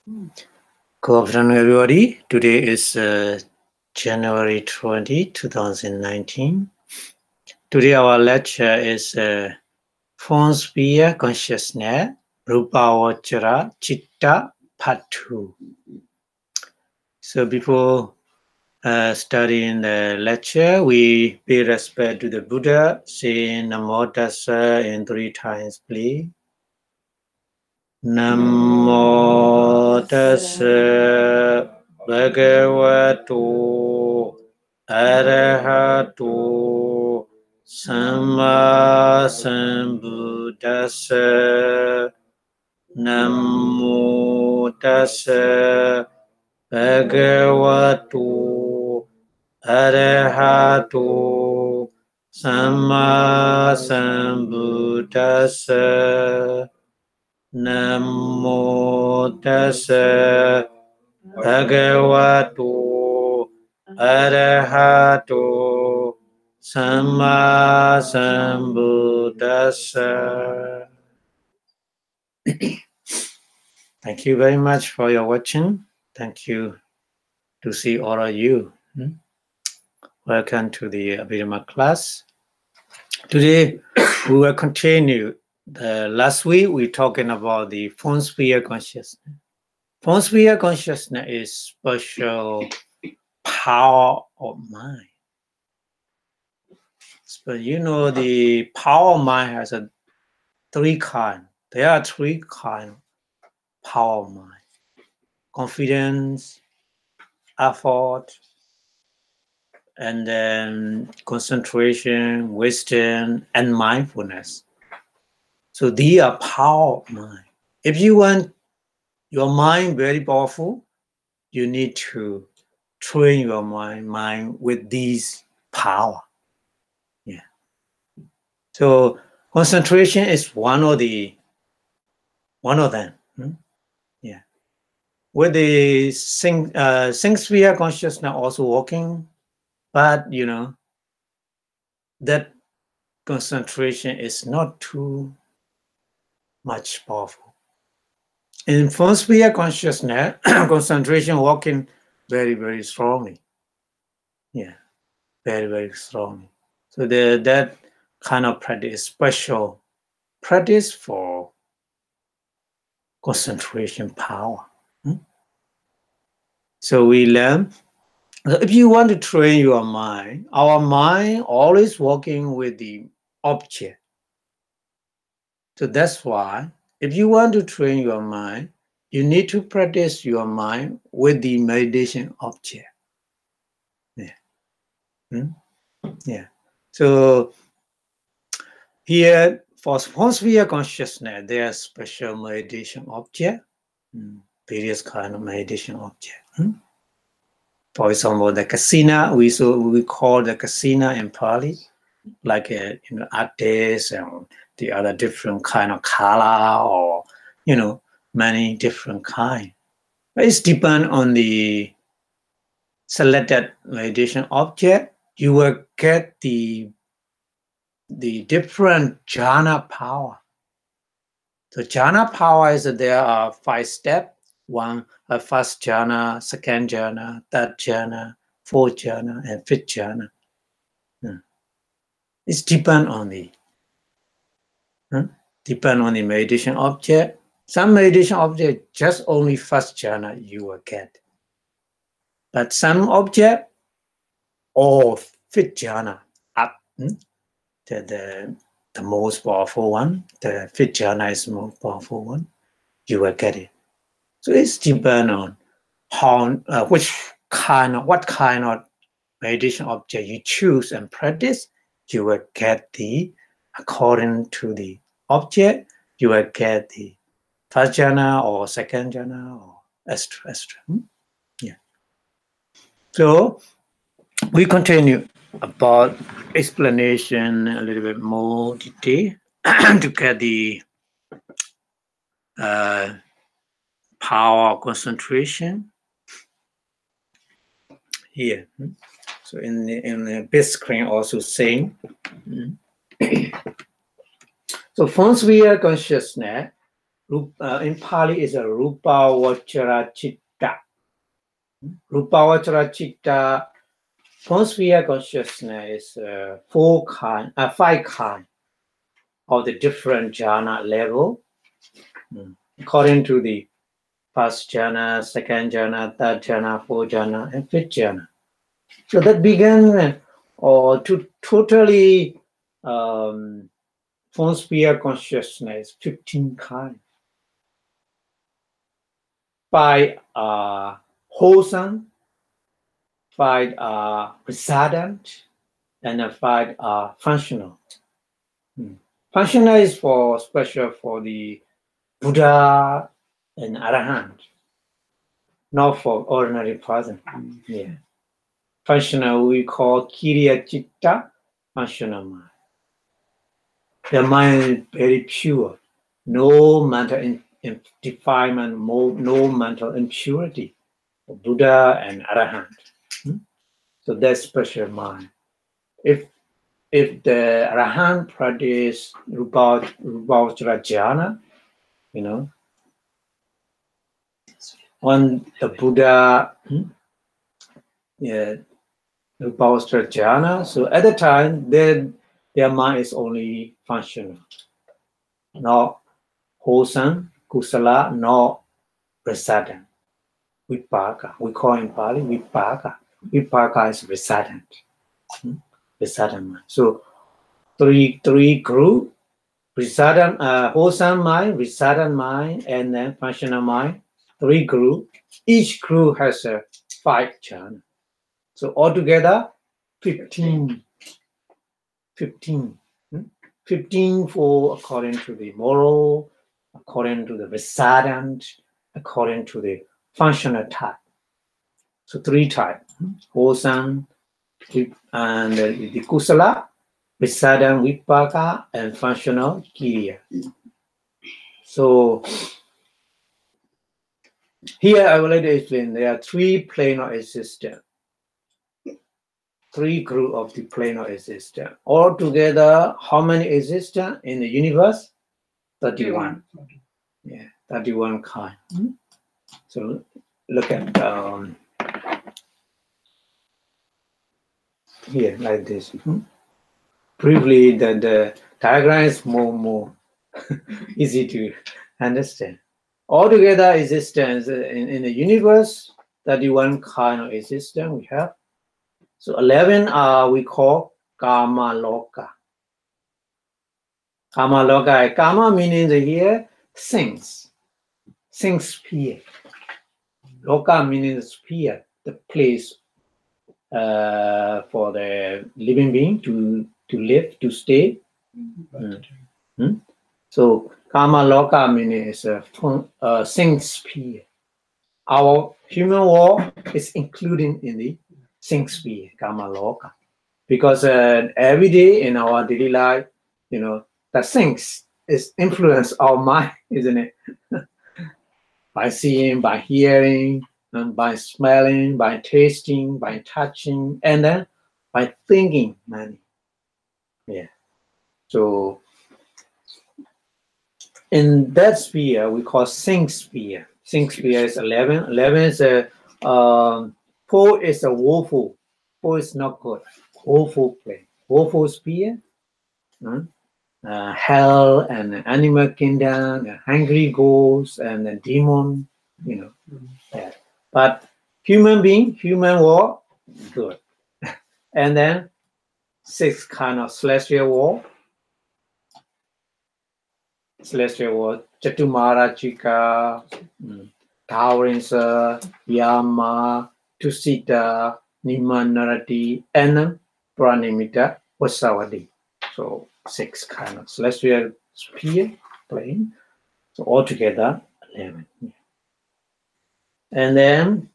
Good afternoon, everybody. Today is January 20, 2019. Today our lecture is Formsphere Consciousness, Rūpaloka, Chitta, Part 2. So before studying the lecture, we pay respect to the Buddha, saying Namo Tassa in 3 times, please. Namo Tassa Bhagavato Arahato Samma Sambuddhassa. Namo Tassa Bhagavato Arahato Samma Sambuddhassa. Namo Tassa Bhagavato Arahato Samma Sambuddhassa. Thank you very much for your watching. Thank you to see all of you. Welcome to the Abhidhamma class. Today we will continue. Last week we talking about the Formsphere Consciousness. Formsphere Consciousness is special power of mind. But you know, the power of mind has three kinds. There are three kinds of power of mind: confidence, effort, and then concentration, wisdom, and mindfulness. So these are power of mind. If you want your mind very powerful, you need to train your mind with these power. Yeah. So concentration is one of them. Yeah. With the sphere consciousness also working, but you know that concentration is not too much powerful. In sphere consciousness, concentration working very, very strongly. Yeah, very, very strongly. So that kind of practice is special practice for concentration power. So we learn, if you want to train your mind, our mind always working with the object. So that's why if you want to train your mind, you need to practice your mind with the meditation object. Yeah. Yeah. So here for Formsphere Consciousness, there are special meditation object, various kind of meditation object. For example, the kasina, we call the kasina in Pali, like artists and the other different kind of color, or many different kind. But it's depend on the selected meditation object. You will get the different jhana power. So jhana power is that there are 5 steps. One, first jhana, second jhana, third jhana, fourth jhana, and fifth jhana. It's depend on the meditation object. Some meditation object just only first jhana you will get, but some object or fifth jhana up. The most powerful one, the fifth jhana is the most powerful one. You will get it. So it's depend on how what kind of meditation object you choose and practice. You will get according to the object, you will get the first jhana or second jhana or extra. Yeah. So we continue about explanation a little bit more detail to get the power concentration here. So in the big screen also same. So Formsphere Consciousness, In Pali is a Rūpavachara Citta. Rūpavachara Citta, Formsphere Consciousness is five kinds of the different jhana level, according to the first jhana, second jhana, third jhana, fourth jhana, and fifth jhana. So that began to totally Formsphere Consciousness, 15 kinds. 5 are wholesome, 5 are resultant, and 5 are functional. Functional is special for the Buddha and Arahant, not for ordinary person. Yeah. Functional we call Kiriya Citta, functional mind. The mind is very pure, no mental defilement, no mental impurity. Buddha and Arahant. So that's special mind. If the Arahant practice Rūpavachara Jhana, when the Buddha, Rūpavachara Jhana, so at the time, their mind is only functional, not wholesome, kusala, not resultant. Vipaka, we call in Pali Vipaka. Vipaka is resultant. Resultant mind. So three group: resultant, wholesome mind, resultant mind, and then functional mind. 3 group. Each group has 5 jhana. So altogether 15. 15 for according to the moral, according to the resultant, according to the functional type. So 3 types: wholesome, and the kusala, resultant vipaka, and functional kiriya. So here I will let you explain. There are 3 plane of existence. 3 group of the plane of existence. Altogether, how many existence in the universe? 31. Yeah, 31 kind. So look at here like this. Briefly, the diagram is more easy to understand. Altogether, existence in the universe, 31 kind of existence we have. So 11 we call Kāmaloka. Kāmaloka, Kāma meaning here things sphere. Loka meaning sphere, the place for the living being to live, to stay. So Kāmaloka meaning is a things sphere. Our human world is included in the things sphere, Kāmaloka, because every day in our daily life, the things is influence our mind, isn't it? By seeing, by hearing, and by smelling, by tasting, by touching, and then by thinking, man. Yeah. So in that sphere, we call things sphere. Things sphere is 11. 11 is 4 is a woeful. 4 is not good. Woeful plane. Woeful sphere. Hell and animal kingdom, hungry ghosts and the demon, Yeah. But human being, human world, good. And then 6 kind of celestial world. Celestial world, Chatumarachika, Taurinsa, Yama, Tusita, Nimanarati, and Pranimita, Vasavadi. So 6 kind of celestial sphere plane. So altogether 11. And then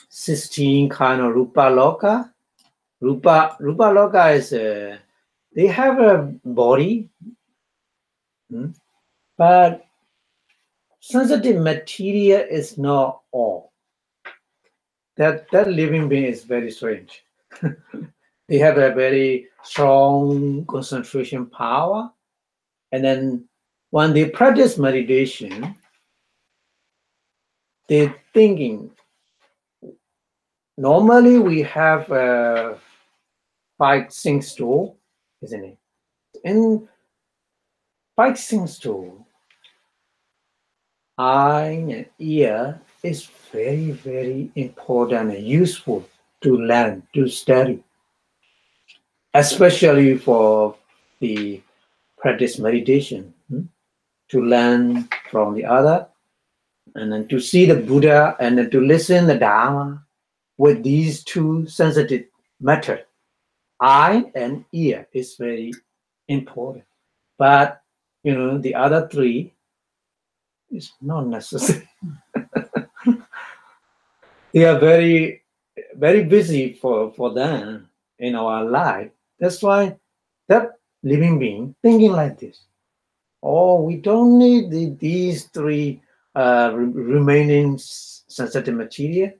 16 kind of Rūpaloka. Rūpaloka is they have a body, but sensitive material is not all. That living being is very strange. They have a very strong concentration power, and then when they practice meditation, they're thinking. Normally, we have 5 sense door, isn't it? In 5 sense door, eye and ear is very, very important and useful to learn, to study, especially for the practice meditation, to learn from the other, and then to see the Buddha, and then to listen the Dharma with these 2 sensitive methods. Eye and ear is very important, but the other 3 is not necessary. They are very, very busy for them in our life. That's why that living being thinking like this. Oh, we don't need these 3 remaining sensitive material.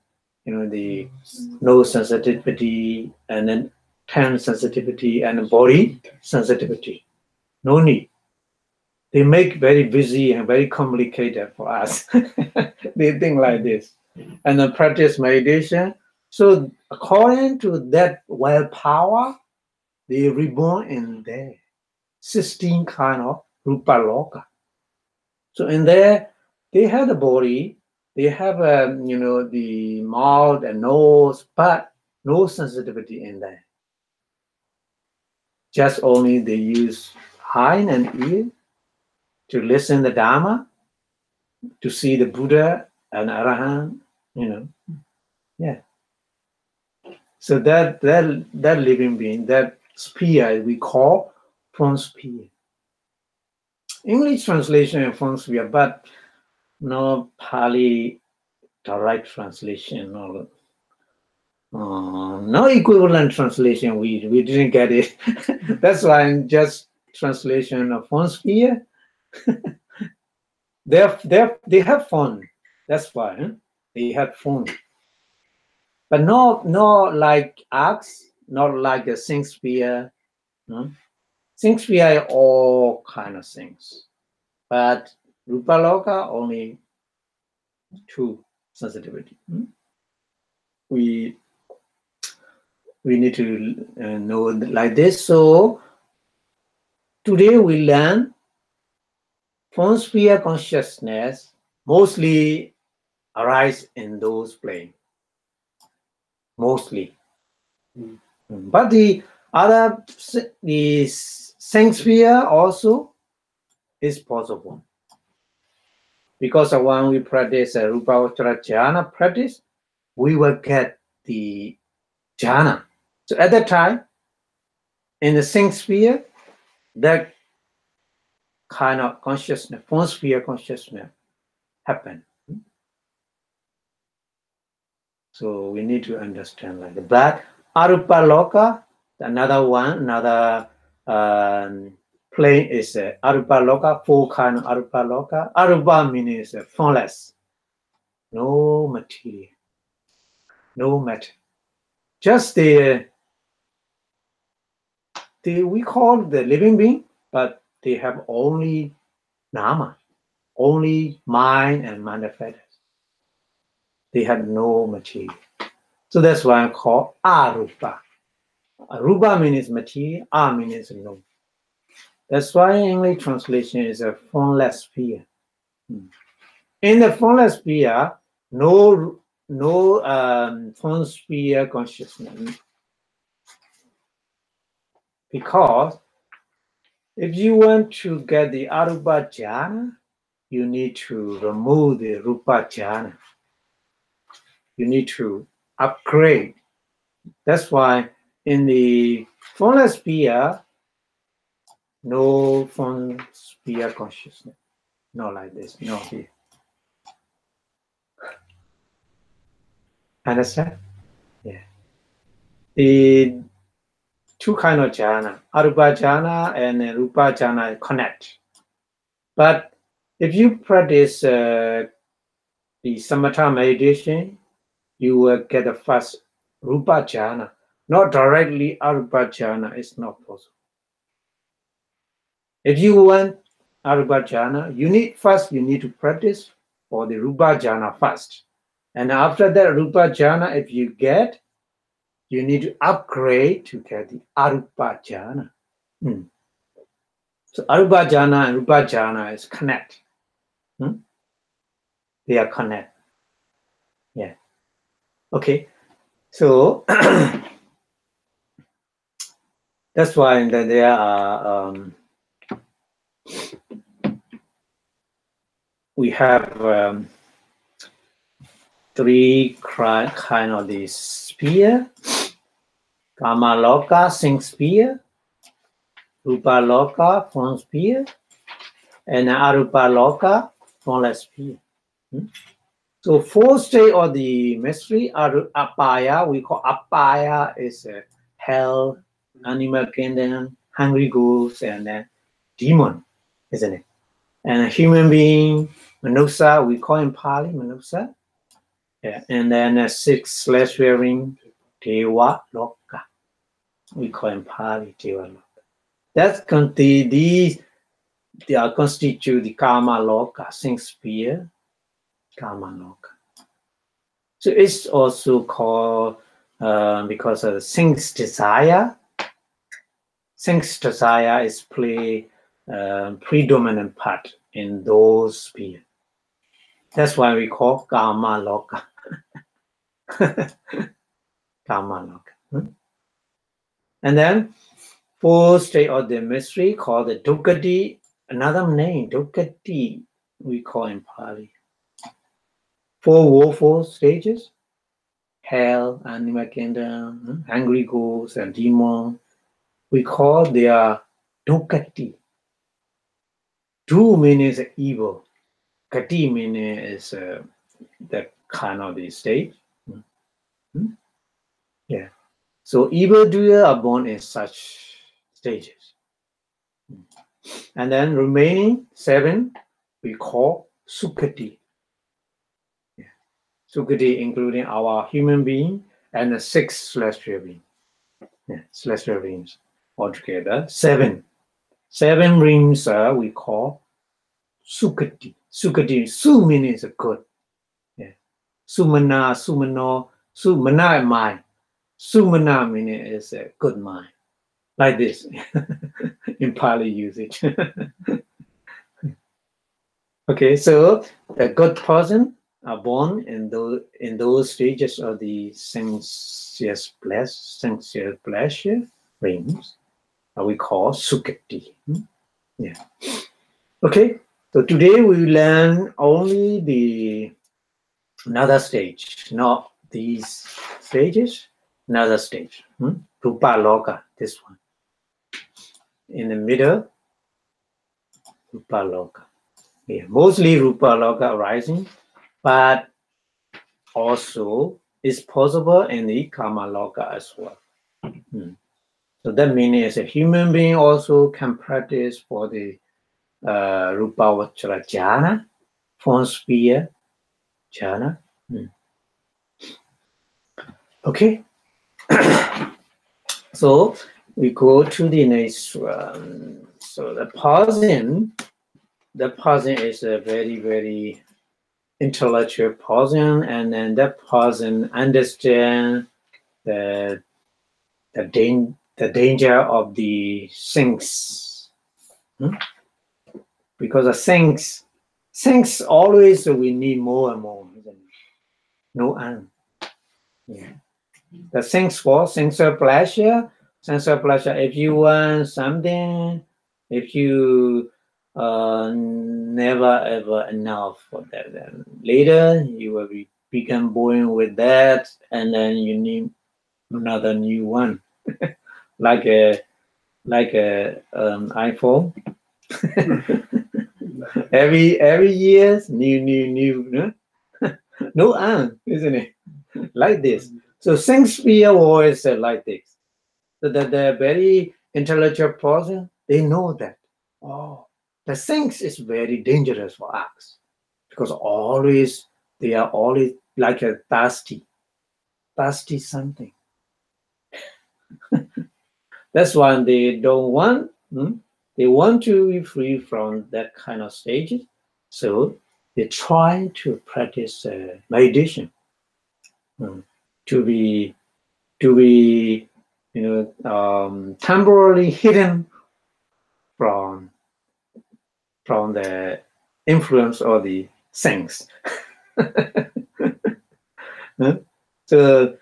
The no sensitivity, and then 10 sensitivity, and body sensitivity. No need. They make very busy and very complicated for us. They think like this. And then practice meditation. So according to that willpower, they reborn in there. 16 kind of Rūpaloka. So in there, they have the body, they have the mouth and nose, but no sensitivity in there. Just only they use eye and ear to listen the Dharma, to see the Buddha and Arahant, yeah. So that living being, that sphere we call Formsphere. English translation of Formsphere, but no Pali direct translation, no equivalent translation. We didn't get it. That's why I'm just translation of Formsphere. They have fun. That's why they have fun. But not like arcs, not like a sphere. Sphere are all kind of things. But Rūpaloka only 2 sensitivity. We need to know like this. So today we learn Formsphere consciousness mostly arise in those planes. Mostly. But the other, the Sensphere also is possible. Because when we practice Rūpaloka Jana practice, we will get the Jana. So at that time, in the Sensphere, that kind of consciousness, Formsphere consciousness, happen. So we need to understand like that. But Arūpaloka, another plane is Arūpaloka, 4 kind of Arūpaloka. Arūpa means formless, no material, no matter. Just we call the living being, but they have only nama, only mind and manifest. They have no material. So that's why I call Arūpa. Arūpa means material, A means no. That's why English translation is a formless sphere. In the formless sphere, no Formsphere consciousness. Because if you want to get the Arūpa Jana, you need to remove the Rūpa Jana. You need to upgrade. That's why in the formless sphere, no Formsphere consciousness. Not like this, no here. Understand? Yeah. The 2 kind of jhana, Arūpa jhana and Rūpa jhana connect. But if you practice the samatha meditation, you will get the first Rūpa jhana. Not directly Arūpa jhana is not possible. If you want Arupa Jhana. You need to practice for the Rupa Jhana first. And after that Rupa Jhana, if you get, you need to upgrade to get the Arupa Jhana. So Arupa Jhana and Rupa Jhana is connect. They are connect. Yeah. Okay. So that's why there are we have three kind of the sphere: Kāmaloka, Sphere; Rūpaloka, Formsphere; and Arūpaloka, Formless Sphere. So fourth state of the mystery are Apāya. We call Apāya is hell, animal kingdom, hungry ghosts, and demon, isn't it? And a human being, Manussa, we call in Pali Manussa. Yeah. And then 6 flesh-wearing Devaloka, we call in Pali Devaloka. That's these they are constitute the Kāmaloka, Sphere, Kāmaloka. So it's also called because of the Sing's desire. Sing's desire is play predominant part in those spheres. That's why we call Kāmaloka. Kāmaloka. And then fourth state of the mystery called the Duggati. Another name, Duggati, we call in Pali. 4 woeful stages: hell, animal kingdom, hungry ghosts, and demon. We call their Duggati. Du means evil. Gati meaning is the kind of the state. Yeah. So evil-doers are born in such stages. And then remaining 7 we call Sugati. Yeah. Sugati including our human being and the 6 celestial beings. Yeah, celestial beings altogether. 7 rings we call Sugati. Sugati, Su means good. Yeah. Sumana, Sumano, Sumana mind. Sumana meaning is a good mind. Like this in Pali usage. Okay, so the good person are born in those stages of the sensuous pleasure rings. We call Sugati. Yeah. Okay, so today we learn only another stage, not these stages. Another stage. Rūpaloka, this one. In the middle, Rūpaloka. Yeah, mostly Rūpaloka arising, but also it's possible in the Kāmaloka as well. So that means as a human being also can practice for the Rūpavachara Jana, Formsphere Jana. Okay. So we go to the next one. So the pausing is a very, very intellectual pausing, and then that pausing understand the danger of the things. Because the things always we need more and more, isn't it? No end. Yeah. The things for sensual pleasure. If you want something, if you never ever enough for that, then later you will become boring with that, and then you need another new one, like a iPhone. every year, new. No end, isn't it? Like this. So Sphere always like this. So that the very intellectual person, they know that. Oh, the things is very dangerous for us because they are always like a thirsty something. That's why they don't want They want to be free from that kind of stages, so they try to practice meditation to be temporarily hidden from the influence of the things. So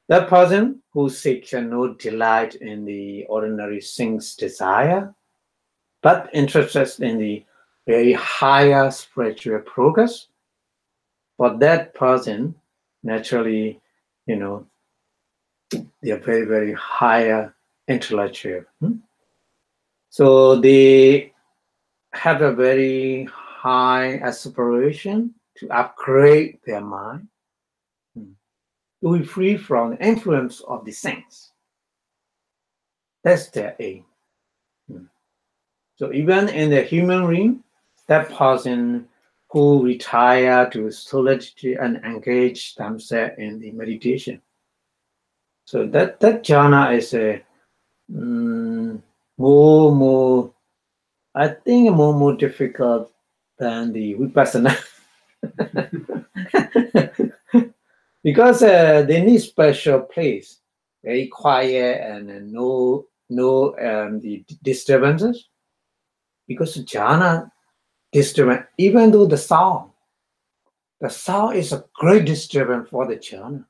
that person who seeks no delight in the ordinary things desire, but interested in the very higher spiritual progress, for that person, naturally, they are very, very higher intellectual. So they have a very high aspiration to upgrade their mind, to be free from the influence of the sense. That's their aim. So even in the human realm, that person who retire to solitude and engage themselves in the meditation. So that jhana is a more I think more difficult than the vipassana. Because they need special place, very quiet and no the disturbances. Because jhana disturbance, even though the sound is a great disturbance for the jhana.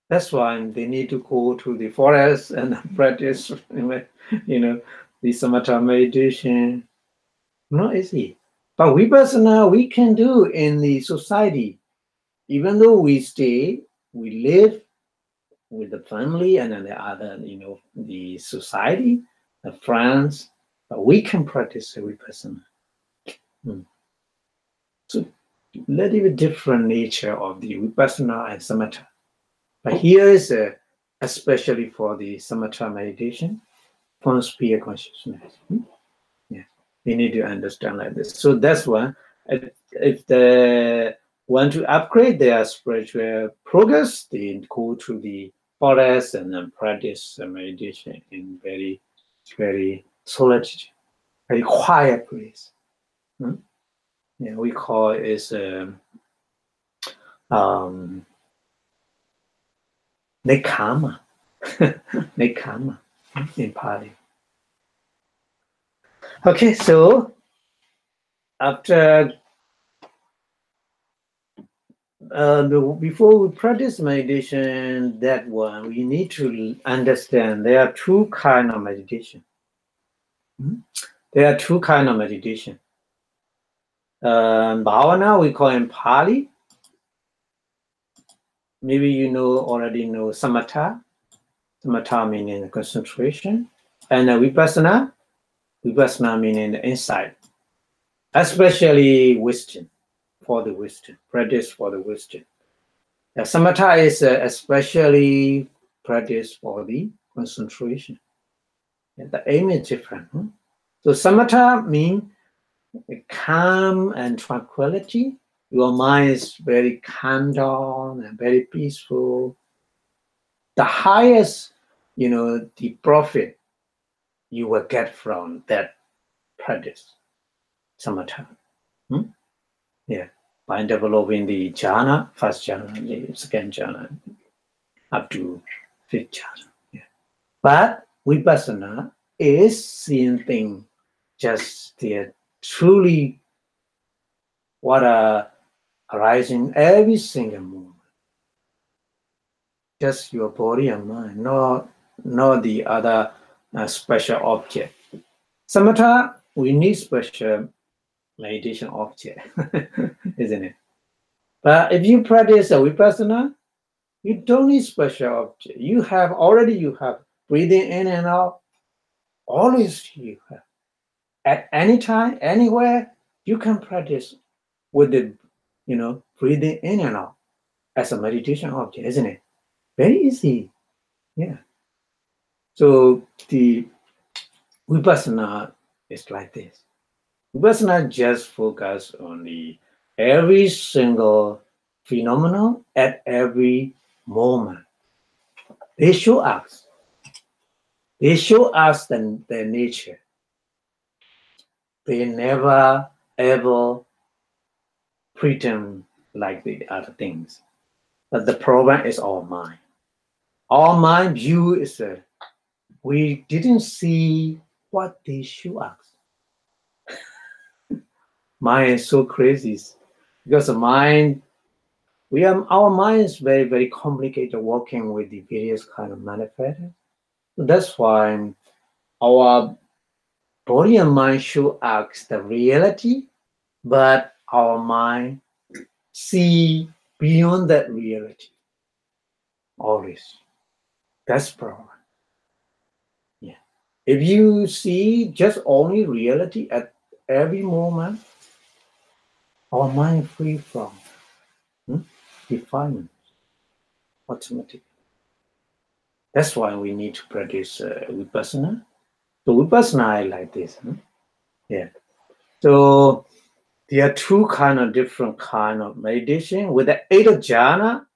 That's why they need to go to the forest and practice, the samatha meditation. Not easy. But vipassana we can do in the society. Even though we live with the family and then the other, the society, the friends, but we can practice vipassana. So a little bit different nature of the vipassana and samatha. But here is especially for the samatha meditation, Formsphere Consciousness. Yeah, we need to understand like this. So that's why if they want to upgrade their spiritual progress, they go to the forest and then practice meditation in very, very solitude, very quiet place. Yeah, we call it Nekama. Nekama in Pali. Okay, so after before we practice meditation, that one we need to understand there are two kinds of meditation. There are two kinds of meditation. Bhavana we call in Pali. Maybe you already know samatha. Samatha meaning concentration, and vipassana meaning the insight, especially wisdom, for the wisdom, practice for the wisdom. Samatha is especially practice for the concentration. The aim is different. So samatha means calm and tranquility. Your mind is very calm down and very peaceful. The highest, the profit you will get from that practice, samatha. Yeah, by developing the jhana, first jhana, the second jhana, up to fifth jhana. Yeah. But vipassana is seeing things just there, truly what are arising every single moment. Just your body and mind, not the other special object. Samatha, we need special meditation object, isn't it? But if you practice a vipassana, you don't need special object. You have breathing in and out. Always you have. At any time, anywhere, you can practice with the, breathing in and out as a meditation object, isn't it? Very easy. Yeah. So the vipassana is like this. Vipassana just focus on every single phenomenon at every moment. They show us. They show us their nature. They never ever pretend like the other things. But the problem is our mind. Our mind view is we didn't see what they show us. Mind is so crazy because the mind, our mind is very, very complicated working with the various kind of manifestors. So that's why our body and mind show us the reality, but our mind see beyond that reality. Always. That's the problem. Yeah. If you see just only reality at every moment, our mind free from defilement automatically. That's why we need to practice vipassana. So vipassana is like this. Yeah. So there are two different kind of meditation. With the 8 jhana,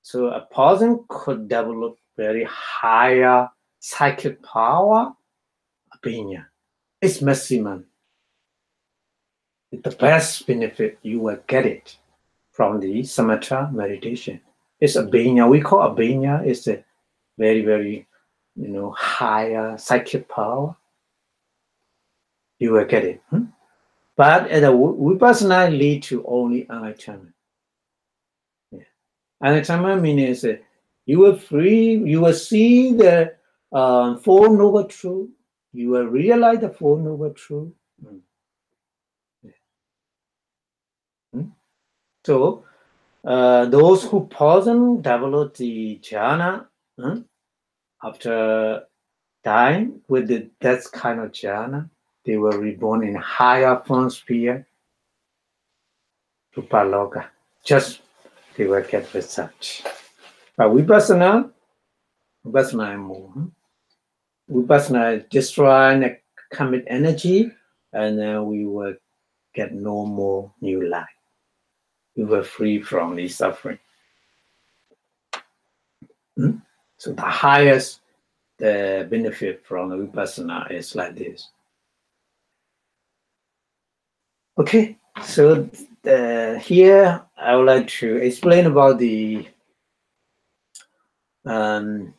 so a person could develop very higher psychic power, Apāya. It's maximum. It's the best benefit you will get it from the samatha meditation. It's Apāya. We call Apāya is a very, very, higher psychic power. You will get it. But the vipassana lead to only enlightenment. Yeah. Enlightenment means you will see the Four Noble Truth. You will realize the Four Noble Truth. Yeah. So those who person develop the jhana after dying with that kind of jhana, they were reborn in higher Formsphere, Rūpaloka. Just they will get research. But vipassana is more. Vipassana destroy the karmic energy, and then we will get no more new life. We were free from the suffering. So the highest the benefit from the vipassana is like this. Okay, so here I would like to explain about the little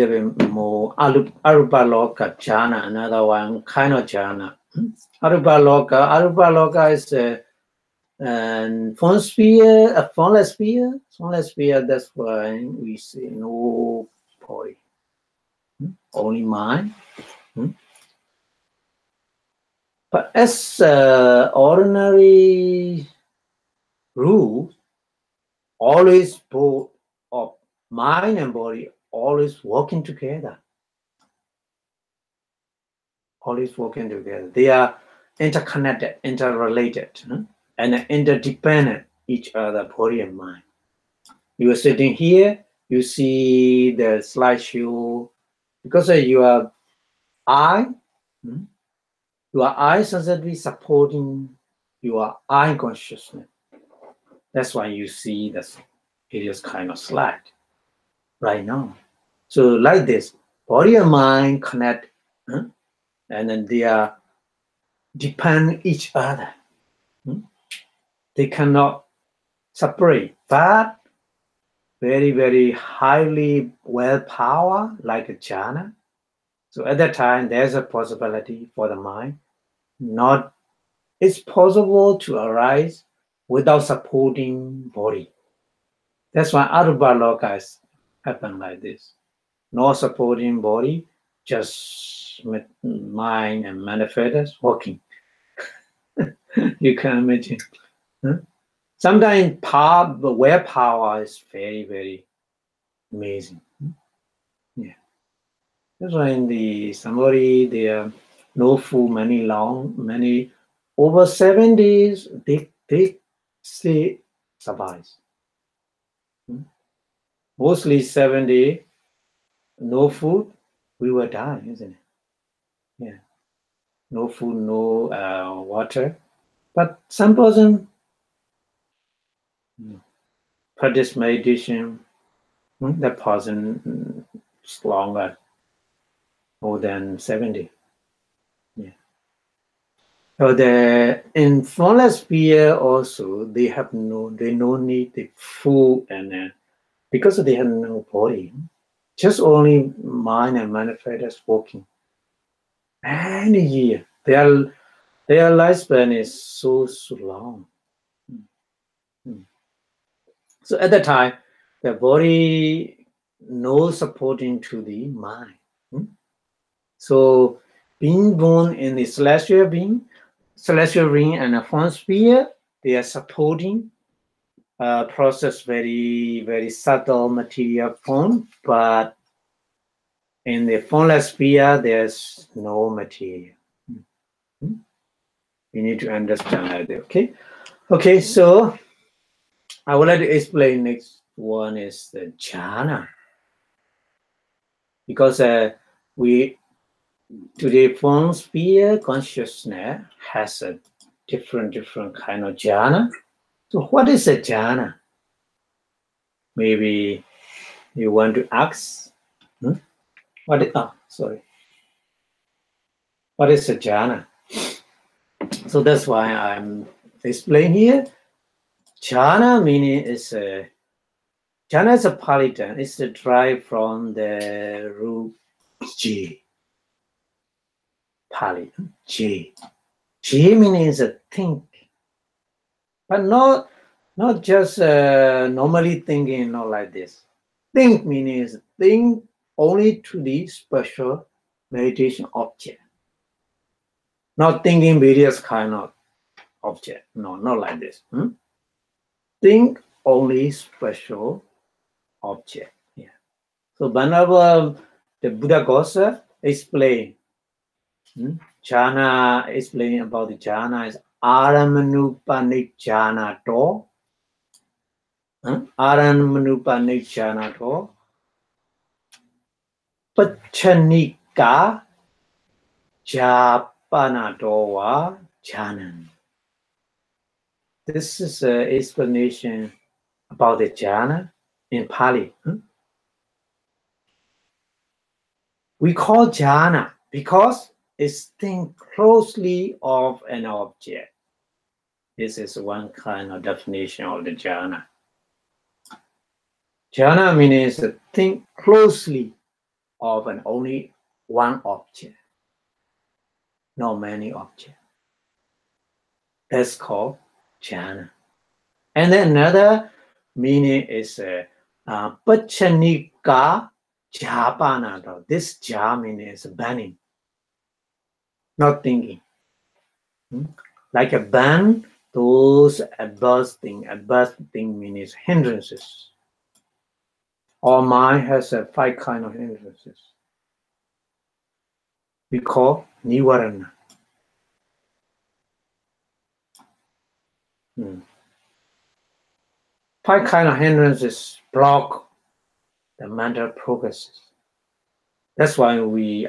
bit more Arūpaloka Jana, another one kind of Jana. Arūpaloka is a Formsphere, a Formless Sphere. Formless Sphere, that's why we see no body, only mind. But as ordinary rule, always both of mind and body always working together. Always working together. They are interconnected, interrelated, and interdependent each other, body and mind. You are sitting here, you see the slideshow, because of your eye, your eyes are be supporting your eye consciousness. That's why you see this various kind of slide right now. So like this, body and mind connect, and then they are depend each other. They cannot separate, but very, very highly willpower like a jhana. So at that time, there's a possibility for the mind. It's possible to arise without supporting body. That's why Arūpaloka happen like this. No supporting body, just mind and manifestors working. You can imagine. Sometimes willpower is very, very amazing. Yeah. That's why in somebody they are no food many over 7 days they stay survive. Mostly 7 days, no food, we will die, isn't it? Yeah. No food, no water. But some person practice meditation, that person is longer. more than 70. Yeah. So in Formless Sphere also they no need the full and because they have no body, just only mind and manifestors working. Many years. Their lifespan is so long. So at the time, the body no supporting to the mind. So being born in the celestial ring and a form sphere, they are supporting process very subtle material form, but in the formless sphere, there's no material. You need to understand that, okay? Okay, so I would like to explain next one is the Jhana. Because today Formsphere Consciousness has a different kind of Jhana. So what is a Jhana? Maybe you want to ask, what is a Jhana? So that's why I'm explaining here. Jhana meaning is Jhana is a Pali term. It's derived from the root J. Pali J. J means a think, but not just normally thinking, not like this. Think means think only to the special meditation object, not thinking various kind of object. No, not like this. Think only special object. Yeah. So whenever the Buddha Gosa explain Jhana, explaining about the Jhana is Aramanupanic-Jhana-to. Aramanupanic-Jhana-to. Pachanika Japanato-wa Jhanan. This is an explanation about the Jhana in Pali. We call Jhana because it's think closely of an object. This is one kind of definition of the Jhana. Jhana means think closely of an only one object, not many objects. That's called Jhana. And then another meaning is Pachanika Japanato. This Ja meaning is banning, not thinking. Like a ban, those adverse thing means hindrances. Our mind has 5 kind of hindrances. We call Nivarana. 5 kind of hindrances block the mental progresses. That's why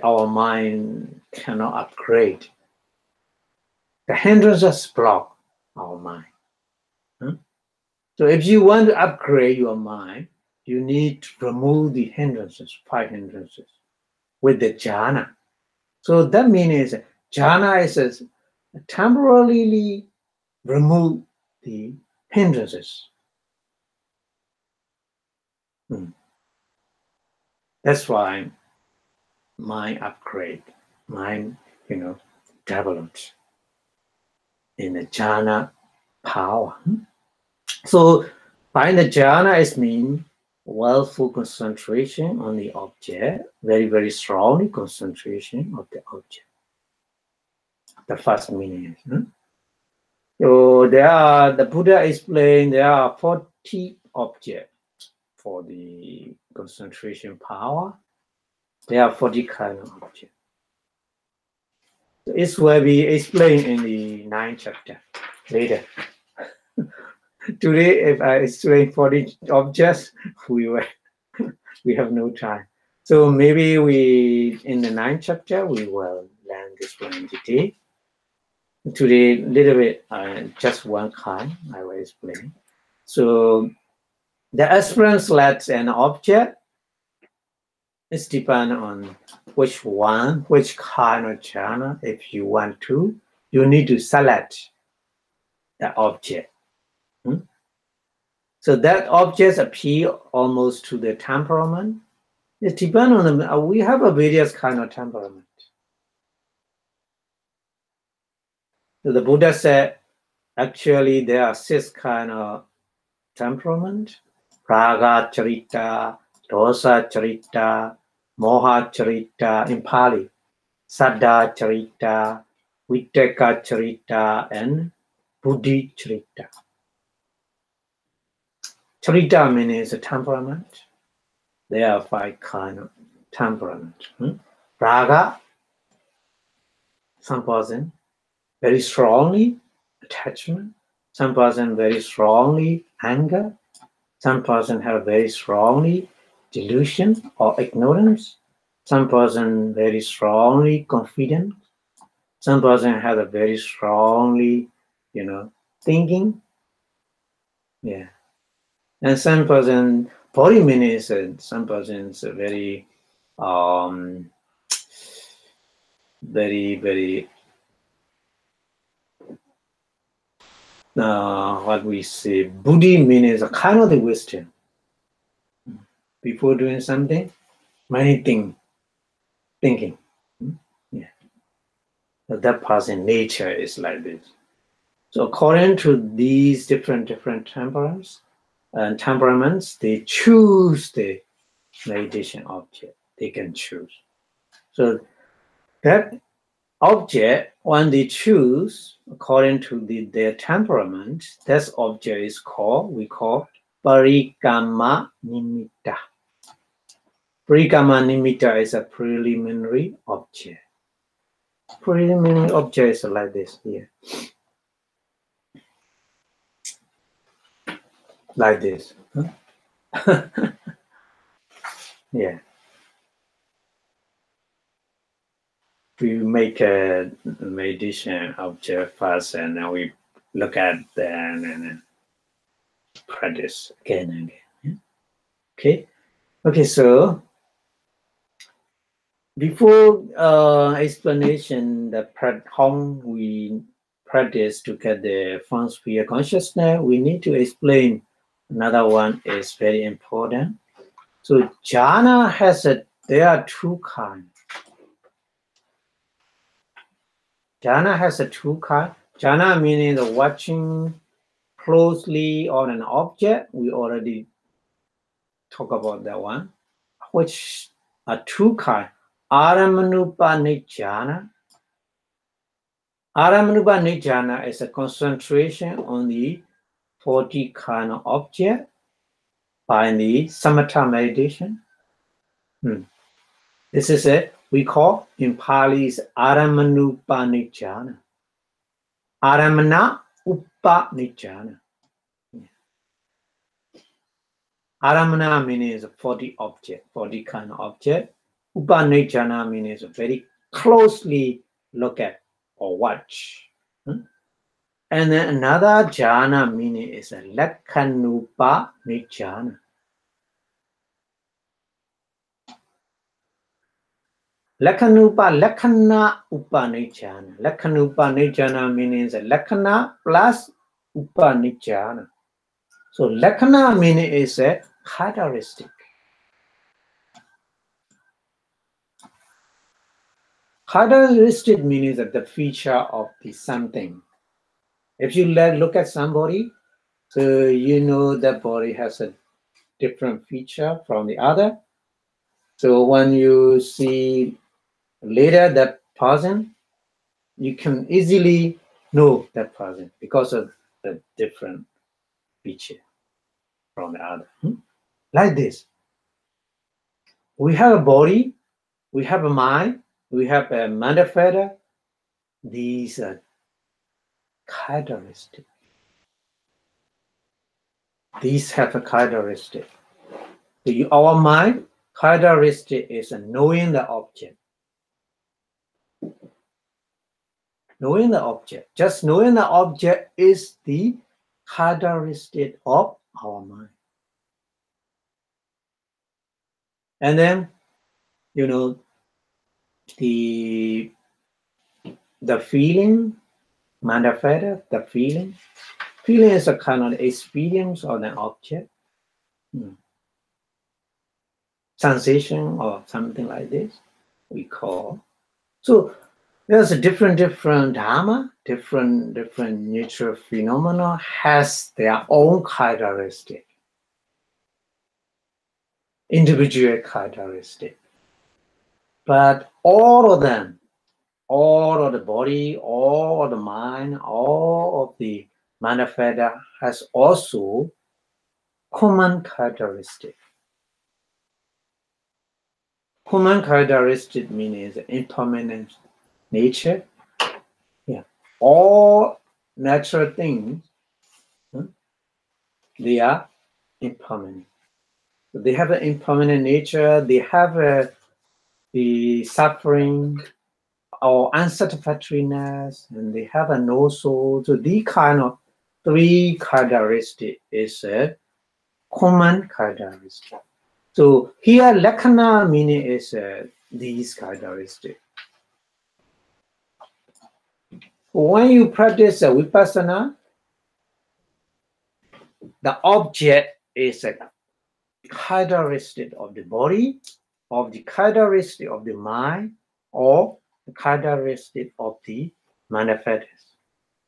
our mind cannot upgrade. The hindrances block our mind. So if you want to upgrade your mind, you need to remove the hindrances, 5 hindrances, with the Jhana. So that means Jhana is temporarily remove the hindrances. That's why mind upgrade, mind, develops in the Jhana power. So by the Jhana, it means willful concentration on the object, very strongly concentration of the object. The first meaning is. So the Buddha explained there are 40 objects for the concentration power. There are 40 kind of objects. So it's where we explain in the 9th chapter later. Today, if I explain 40 objects, we have no time. So maybe in the 9th chapter, we will learn this one today. Today, little bit, just one kind, I will explain. So the aspirants lets an object It depends on which kind of jhana. If you want to, you need to select the object. So that objects appear almost to the temperament. It depends on the, we have a various kind of temperament. So the Buddha said, actually there are 6 kind of temperament: raga charita, dosa charita, moha charita in Pali, saddha charita, vitaka charita, and buddhi charita. Charita means a temperament. There are 5 kind of temperament. Raga, some person very strongly attachment. Some person very strongly anger. Some person have very strongly delusion or ignorance. Some person very strongly confident. Some person has a very strongly, thinking. Yeah. And some person, body means some persons are very, very, what we say, buddhi means a kind of the wisdom. Before doing something, many things, thinking. Yeah. So that person nature is like this. So according to these different temperaments, they choose the meditation object. They can choose. So that object, when they choose according to their temperament, that object is we call parikama nimitta. Parikama nimitta is a preliminary object. Preliminary object is like this here. Like this. Yeah. We make a meditation object first, and then we look at them and practice again and again. Okay. Okay. So before explanation, how we practice to get the Formsphere consciousness, we need to explain another one is very important. So Jana there are 2 kinds. Jana has a 2 kinds. Jana meaning the watching closely on an object. We already talk about that one, which are 2 kinds. Aramanupanijana. Aramanupanijana is a concentration on the 40 kind of object by the samatha meditation. This is we call in Pali is Aramanupanijana. Aramana upanijana. Aramana means 40 object, 40 kind of object. Upanijana means very closely look at or watch. And then another jhana meaning is a lakhanupanijana. Lakhana upanijana. Lakhanupanijana means a lakhana plus upanijana. So lakhana meaning is a characteristic. Characteristic means that the feature of the something. If you look at somebody, so you know that body has a different feature from the other. So when you see later that person, you can easily know that person because of the different feature from the other. Like this. We have a body, we have a mind, we have a manifesta. These are characteristics. These have a characteristic. So our mind characteristic is knowing the object. Knowing the object. Just knowing the object is the characteristic of our mind. And then you know, the feeling manifested, the feeling. Feeling is a kind of experience of an object, sensation or something like this, we call. So there's a different Dharma, different nature phenomena has their own characteristic, individual characteristic. But all of them, all of the body, all of the mind, all of the manifesta has also common characteristic. Common characteristic means impermanent nature. Yeah, all natural things, they are impermanent. So they have an impermanent nature. They have the suffering or unsatisfactoriness, and they have a no soul. So these kind of three characteristics is a common characteristic. So here, lakkhana meaning is these characteristics. When you practice vipassana, the object is a characteristic of the body, of the characteristic of the mind, or the characteristic of the manifest.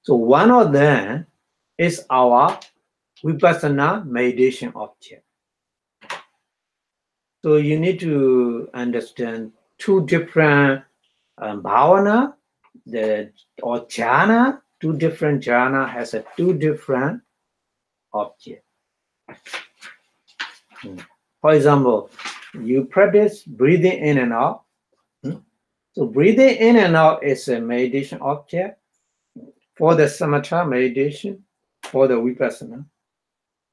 So one of them is our vipassana meditation object. So you need to understand two different bhavana, or jhana, two different jhana has a two different object. For example, you practice breathing in and out. So breathing in and out is a meditation object. For the samatha meditation, for the vipassana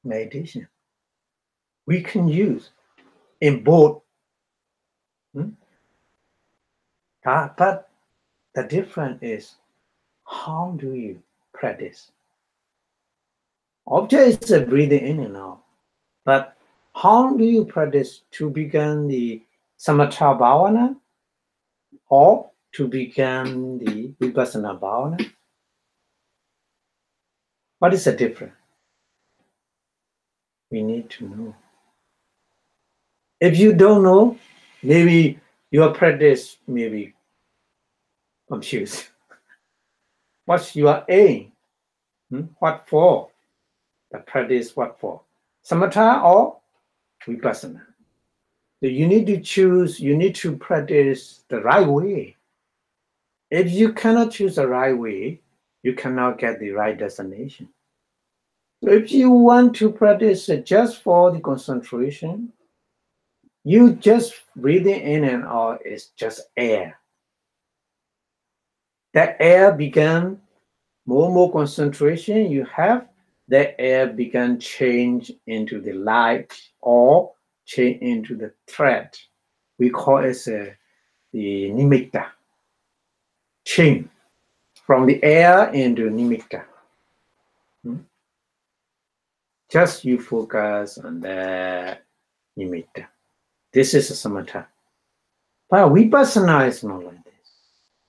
meditation, we can use in both. But the difference is, how do you practice? Object is a breathing in and out, but how do you practice to begin the samatha bhavana or to begin the vipassana bhavana? What is the difference? We need to know. If you don't know, maybe your practice may be confused. What's your aim? What for? The practice what for? Samatha or vipassana? So you need to choose, you need to practice the right way. If you cannot choose the right way, you cannot get the right destination. So if you want to practice just for the concentration, you just breathing in and out is just air. That air began more concentration you have, that air began change into the light or change into the thread. We call it the nimitta. Change from the air into nimitta. Just you focus on the nimitta. This is a samatha. But vipassana is not like this.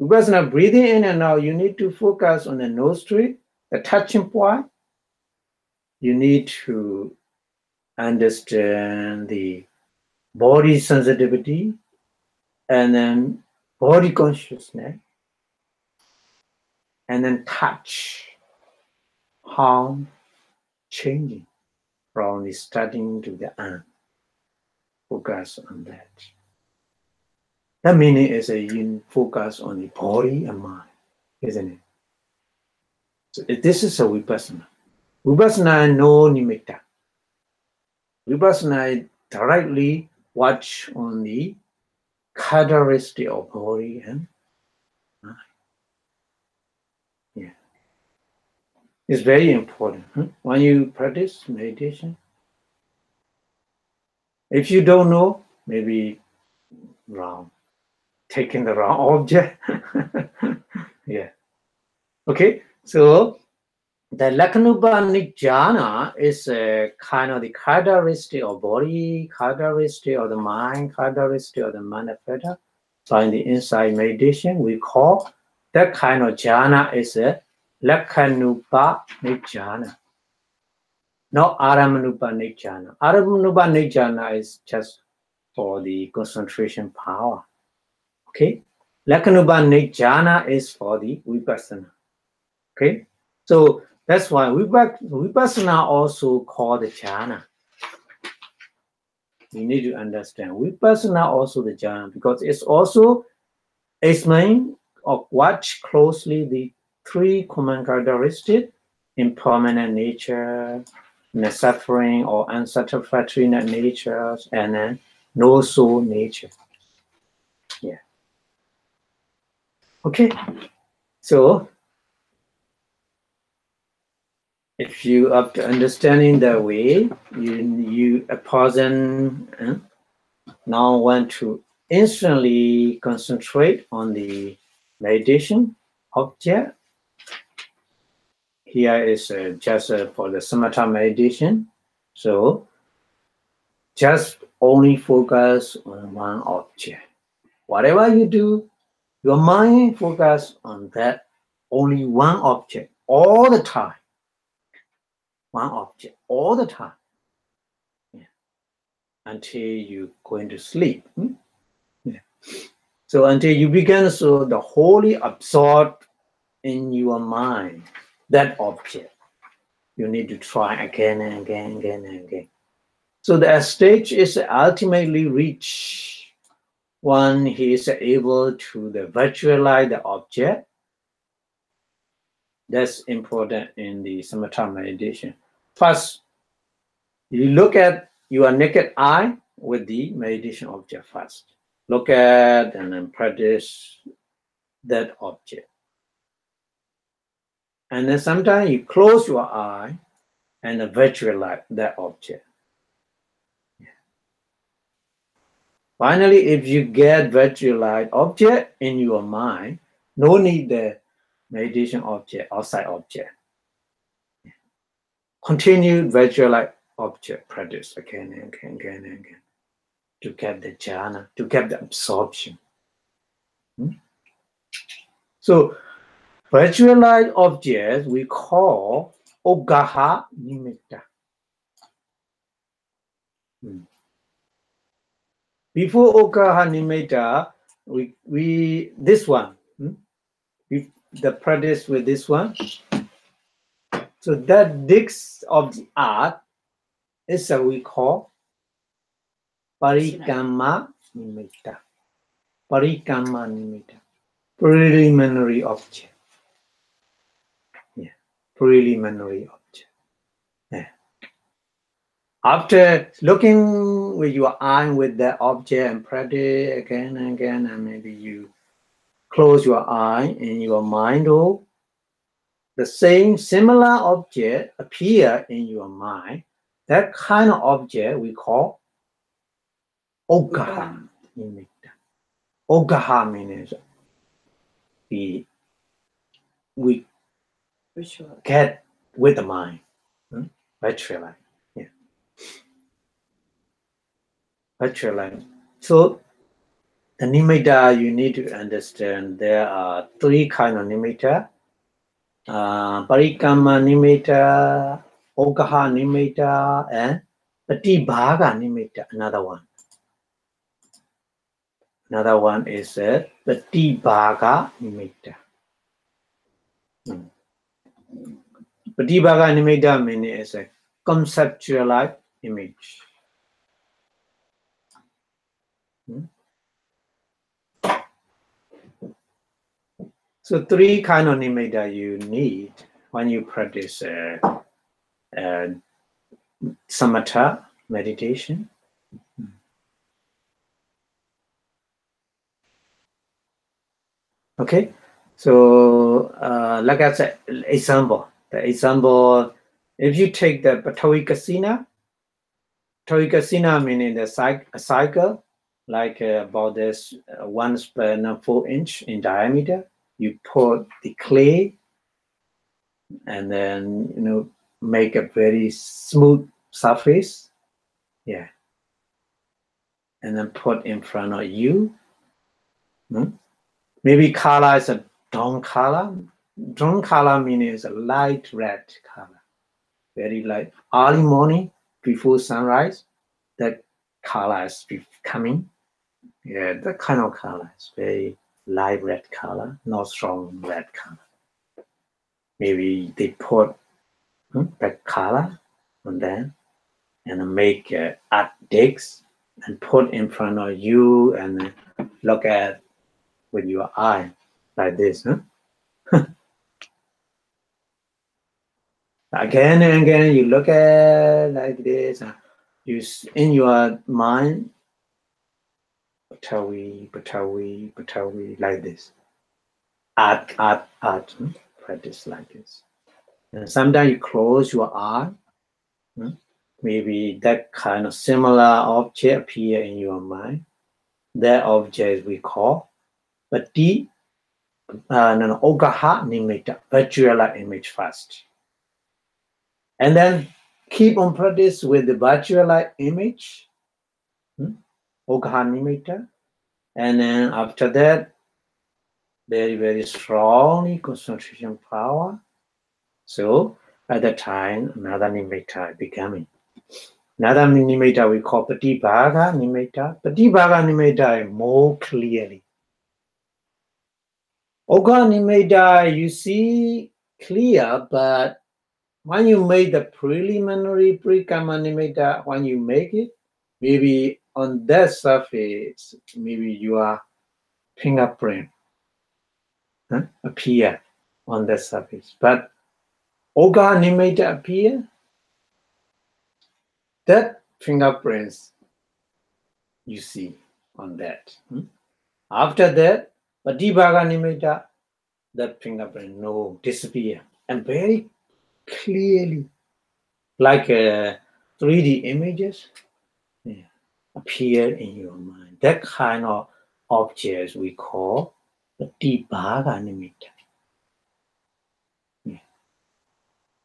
Vipassana, breathing in and out, you need to focus on the nostril, the touching point. You need to understand the body sensitivity and then body consciousness, and then touch, how changing from the starting to the end. Focus on that. That meaning is you focus on the body and mind, isn't it? So this is a vipassana. Vipassana no nimitta. Vipassana directly watch on the characteristic of body and mind. Yeah. It's very important. When you practice meditation, if you don't know, maybe wrong. Taking the wrong object. Yeah. Okay, so the Lakhanupa Jana is a kind of the characteristic of body, characteristic of the mind, characteristic of the manifesta. So in the inside meditation, we call that kind of jhana is a Lakhanupa Jana, not Aramanupa Jana. Aramanupa Jana is just for the concentration power. Okay, Lakhanupa Jana is for the vipassana. Okay, so that's why vipassana also called the jhana. You need to understand vipassana also the jhana because it's also explain or watch closely the three common characteristics: impermanent nature, the suffering or unsatisfactory natures, and then no soul nature. Yeah. Okay. So if you up to understanding that way, you a person now want to instantly concentrate on the meditation object. Here is just for the samatha meditation. So just only focus on one object. Whatever you do, your mind focus on that only one object all the time. One object all the time. Yeah. Until you going to sleep. Yeah. So until you begin so the wholly absorbed in your mind, that object, you need to try again and again and again and again. So the stage is ultimately reached when he is able to virtualize the object. That's important in the samatha meditation. First, you look at your naked eye with the meditation object first. Look at and then practice that object. And then sometimes you close your eye and virtualize that object. Yeah. Finally, if you get virtualized object in your mind, no need the meditation object, outside object. Yeah. Continue virtualize object practice again and again and again and again to get the jhana, to get the absorption. So virtualized objects we call Ogaha Nimitta. Before Ogaha Nimitta, we this one, the practice with this one. So that digs of the art is what we call Parikamma Nimitta. Parikamma Nimitta. Preliminary object. Yeah. Preliminary object. Yeah. After looking with your eye with that object and practice again and again, and maybe you close your eye and your mind, the same similar object appear in your mind. That kind of object we call Ogaha Nimitta. Ogaha means we get with the mind. Virtualize. Yeah. Virtualize. So the nimitta, you need to understand there are three kinds of nimitta. Parikamma nimitta, Ogaha nimitta, and Patibhaga nimitta, another one. Another one is Patibhaga nimitta. Patibhaga nimitta means a conceptualized image. So three kind of nimitta you need when you practice samatha meditation. Okay, so like I said, example. The example, if you take the Patawikasina meaning the cycle, like about this 1 square 4 inch in diameter. You put the clay and then make a very smooth surface, yeah, and then put in front of you. Maybe color is a dawn color. Dawn color means a light red color, very light. Early morning before sunrise, that color is coming. Yeah, that kind of color is very light red color, not strong red color. Maybe they put that color on them and make art dicks and put in front of you and look at with your eye like this. Again and again, you look at like this. You in your mind, Patawi, like this. Art, practice like this. And sometimes you close your eye. Maybe that kind of similar object appear in your mind. That object we call Pati Ogaha Nimitta, virtual image first. And then keep on practice with the virtual image, Ogaha Nimitta. And then after that, very, very strongly concentration power. So at that time, another nimitta becoming. Another nimitta we call Patibhaga nimitta. Patibhaga nimitta more clearly. Oga nimitta you see clear, but when you make the preliminary pre-karma nimitta, when you make it, maybe on that surface, maybe your fingerprint appear on that surface. But Oga nimitta appear, that fingerprints you see on that. After that, Patibhaga nimitta, that fingerprint no disappear, and very clearly, like 3D images, appear in your mind. That kind of objects we call Patibhaga nimitta.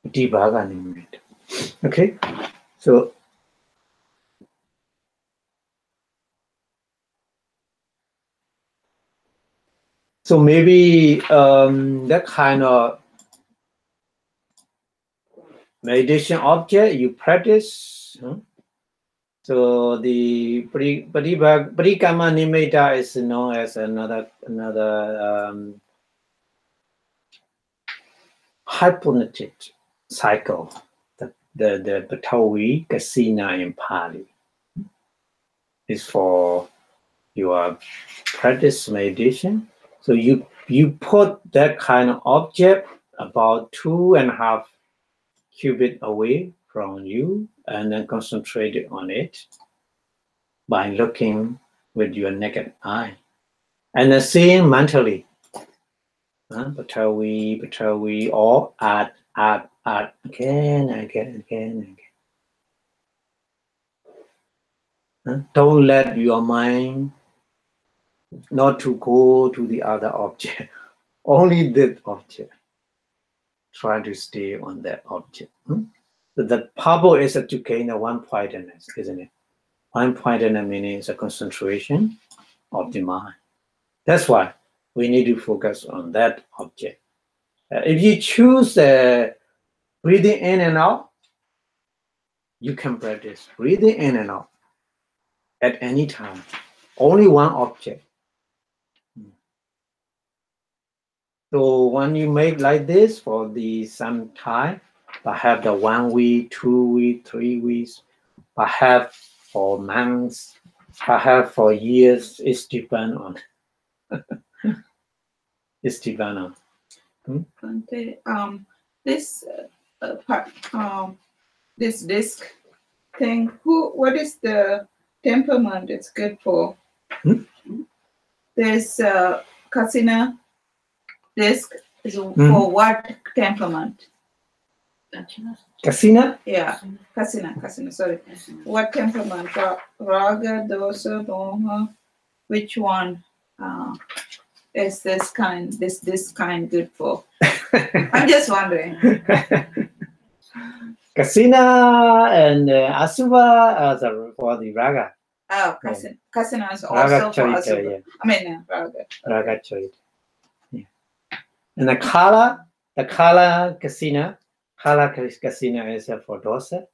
Patibhaga nimitta. Okay, so maybe that kind of meditation object you practice. So the Parikama nimitta is known as another hypnotic cycle. The Batawi Kasina in Pali is for your practice meditation. So you put that kind of object about 2.5 cubits away from you and then concentrate on it by looking with your naked eye. And then seeing mentally, Batawi, or add, again. Don't let your mind not to go to the other object, only that object. Try to stay on that object. The purpose is to gain a one-pointedness, isn't it? One-pointedness means a concentration of the mind. That's why we need to focus on that object. If you choose breathing in and out, you can practice breathing in and out at any time. Only one object. So when you make like this for some time, perhaps the 1 week, 2 weeks, 3 weeks, perhaps for months, perhaps for years, it's depend on. It's depend on. This part, this disc thing. What is the temperament it's good for? This Kasina disc is for what temperament? Kasina? Yeah, Kasina, sorry. What temperament? Raga, dosa, moha, which one? is this kind good for? I'm just wondering. Kasina and Asuva are for the raga. Oh, kasina is Raga also for charita, Asuva. yeah. I mean, raga. Raga charita. Yeah. And the kala kasina is for dosa.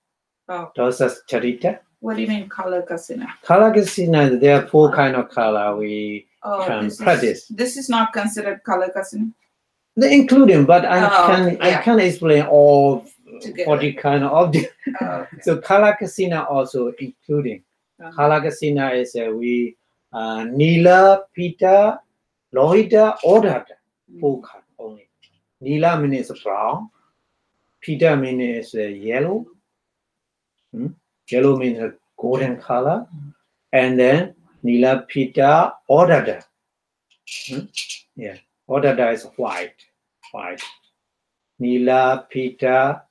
Oh. Dosa's charita. What do you mean, color kasina? Kala kasina, there are four kind of kala we can practice. This is not considered color kasina? Including, but I can explain all together. 40 kind of objects. Oh, okay. So kala kasina also including. Kala kasina is we nila, pita, lohita, odata. Four kind only. Nila means brown. Pita means yellow. Yellow means a golden color. And then nila, pita, odata. Yeah, odata is white. Nila, pita,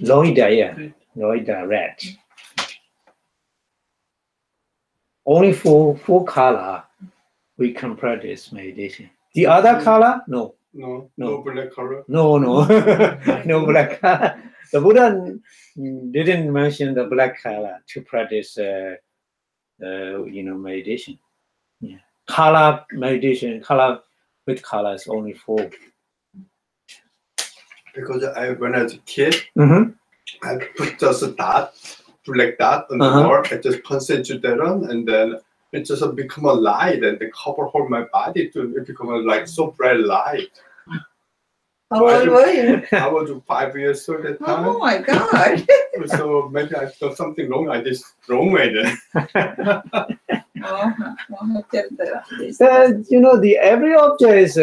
lohita, yeah. Lohita, red. Only four color we can practice meditation. The other color, no. No black color. No, no black color. The Buddha didn't mention the black color to practice, meditation. Yeah, color meditation, color with color is only four. Because when I was a kid, Mm-hmm. I put just a dot, black dot on the wall. I just concentrate that on, and then it just become a light, and the cover whole my body to become like so bright light. How old were you? I was 5 years old at the time. Oh my God! So maybe I thought something wrong. I did wrong way then. The every object is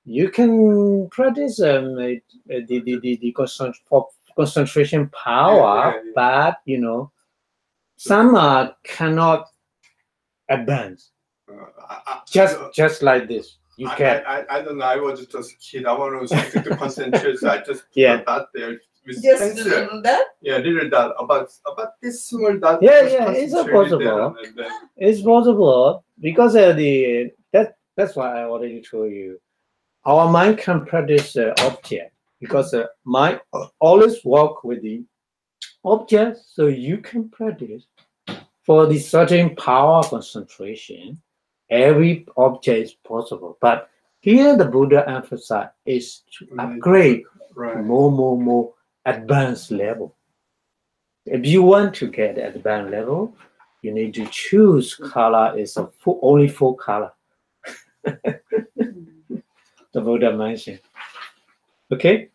you can practice the concentration power, but some cannot advance. Just like this. You can. I don't know. I was just a kid. I want something to concentrate. So I just put that there. Just a little dot? Yeah, little dot. About this small dot. Yeah, it's possible. It's possible because that's why I already told you. Our mind can practice object because mind always work with the object, so you can practice for the certain power concentration. Every object is possible, but here the Buddha emphasized is to upgrade more advanced level. If you want to get advanced level, you need to choose color is only four color. The Buddha mentioned. Okay,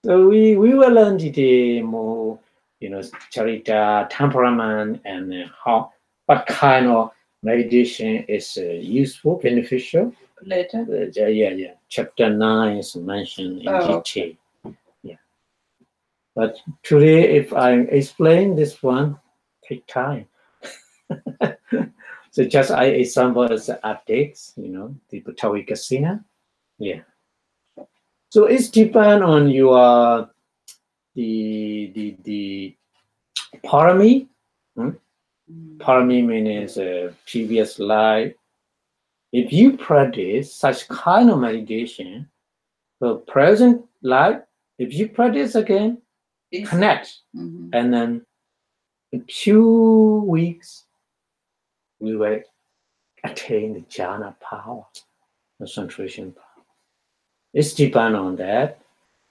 so we will learn today more, charita, temperament, and what kind of meditation is useful, beneficial. Later? Yeah. Chapter 9 is mentioned in detail. Yeah. But today, if I explain this one, take time. So just I example as updates, the Bhattavika. Yeah. So it's depend on your the parami. Parami means previous life. If you practice such kind of meditation, the present life, if you practice again, connect, and then in few weeks, we will attain the Jana power, concentration power. It's depend on that.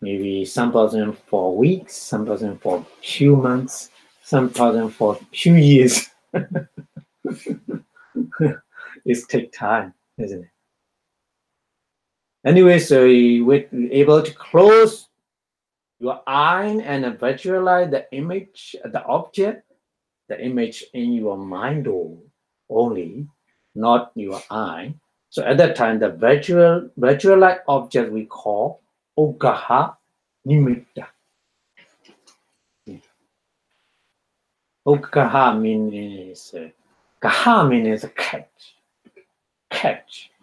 Maybe some person for weeks, some person for few months, some person for few years. It takes time, isn't it? Anyway, so we're able to close your eye and visualize the image, the object, the image in your mind only, not your eye. So at that time, the visualized object we call Ogaha Nimitta. Ogaha means Gaha means catch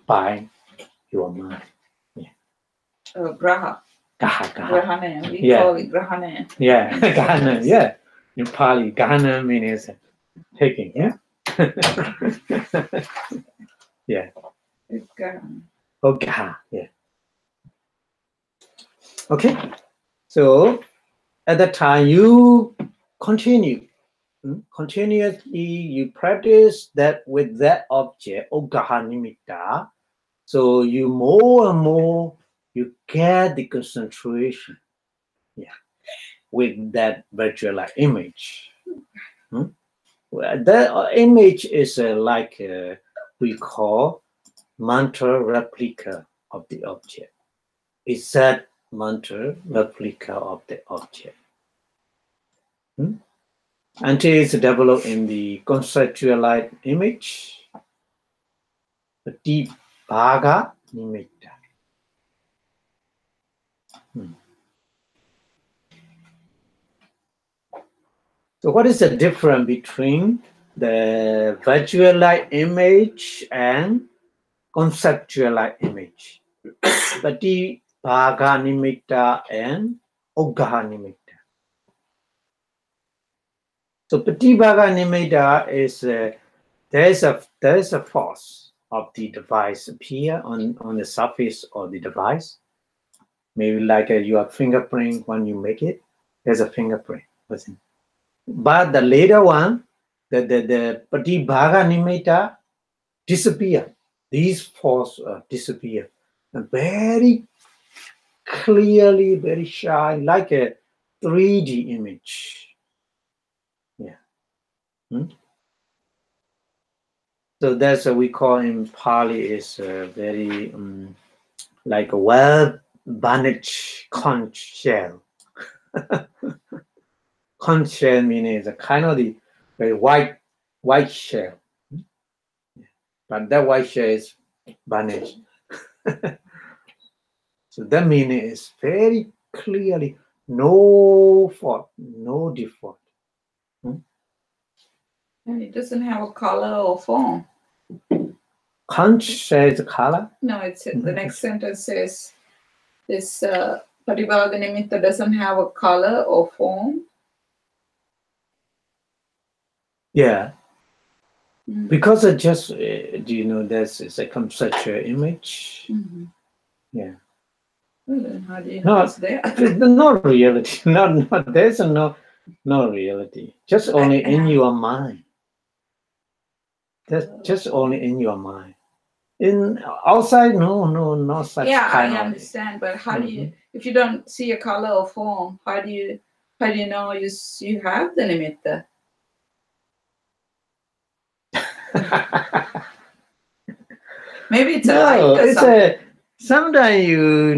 by your mind. Graha. Gaha. Grahana. We call it Grahana. Yeah, Gahana. Yeah. In Pali, Gahana means taking. Yeah. Yeah. Okay. Yeah. Okay. So at that time you continue. Continuously you practice that with that object, Oggaha Nimitta. So you more and more you get the concentration. Yeah. With that virtual image. Well, the image is like we call mantra replica of the object. It's that mantra replica of the object. Until it's developed in the conceptualized image, the deep bhaga nimitta. So what is the difference between the visualized image and conceptualized image? Pati bhaga nimitta and oggaha nimitta. So pati bhaga nimitta is there is a force of the device appear on the surface of the device. Maybe like your fingerprint when you make it, there's a fingerprint. But the later one, the pati bhaga nimitta disappear. These force disappear. And very clearly, very shy, like a 3D image. Yeah. So that's what we call in Pali is very like a well-banished conch shell. Conch shell meaning is a kind of the very white shell. But that white shell is banished. So that meaning is very clearly no fault, no default. And it doesn't have a color or form. Conch says color? No, it's the next sentence says this Patibhaga Nimitta doesn't have a color or form. Yeah. Because it just, do you know, there's a conceptual image. Yeah. Well, then how do you know it's there? No reality. There's no reality. Just only in your mind. That's just only in your mind. In outside, no such kind I of. understand, but how do you, if you don't see a color or form, how do you know you have the nimitta? Maybe it's a light or sometimes you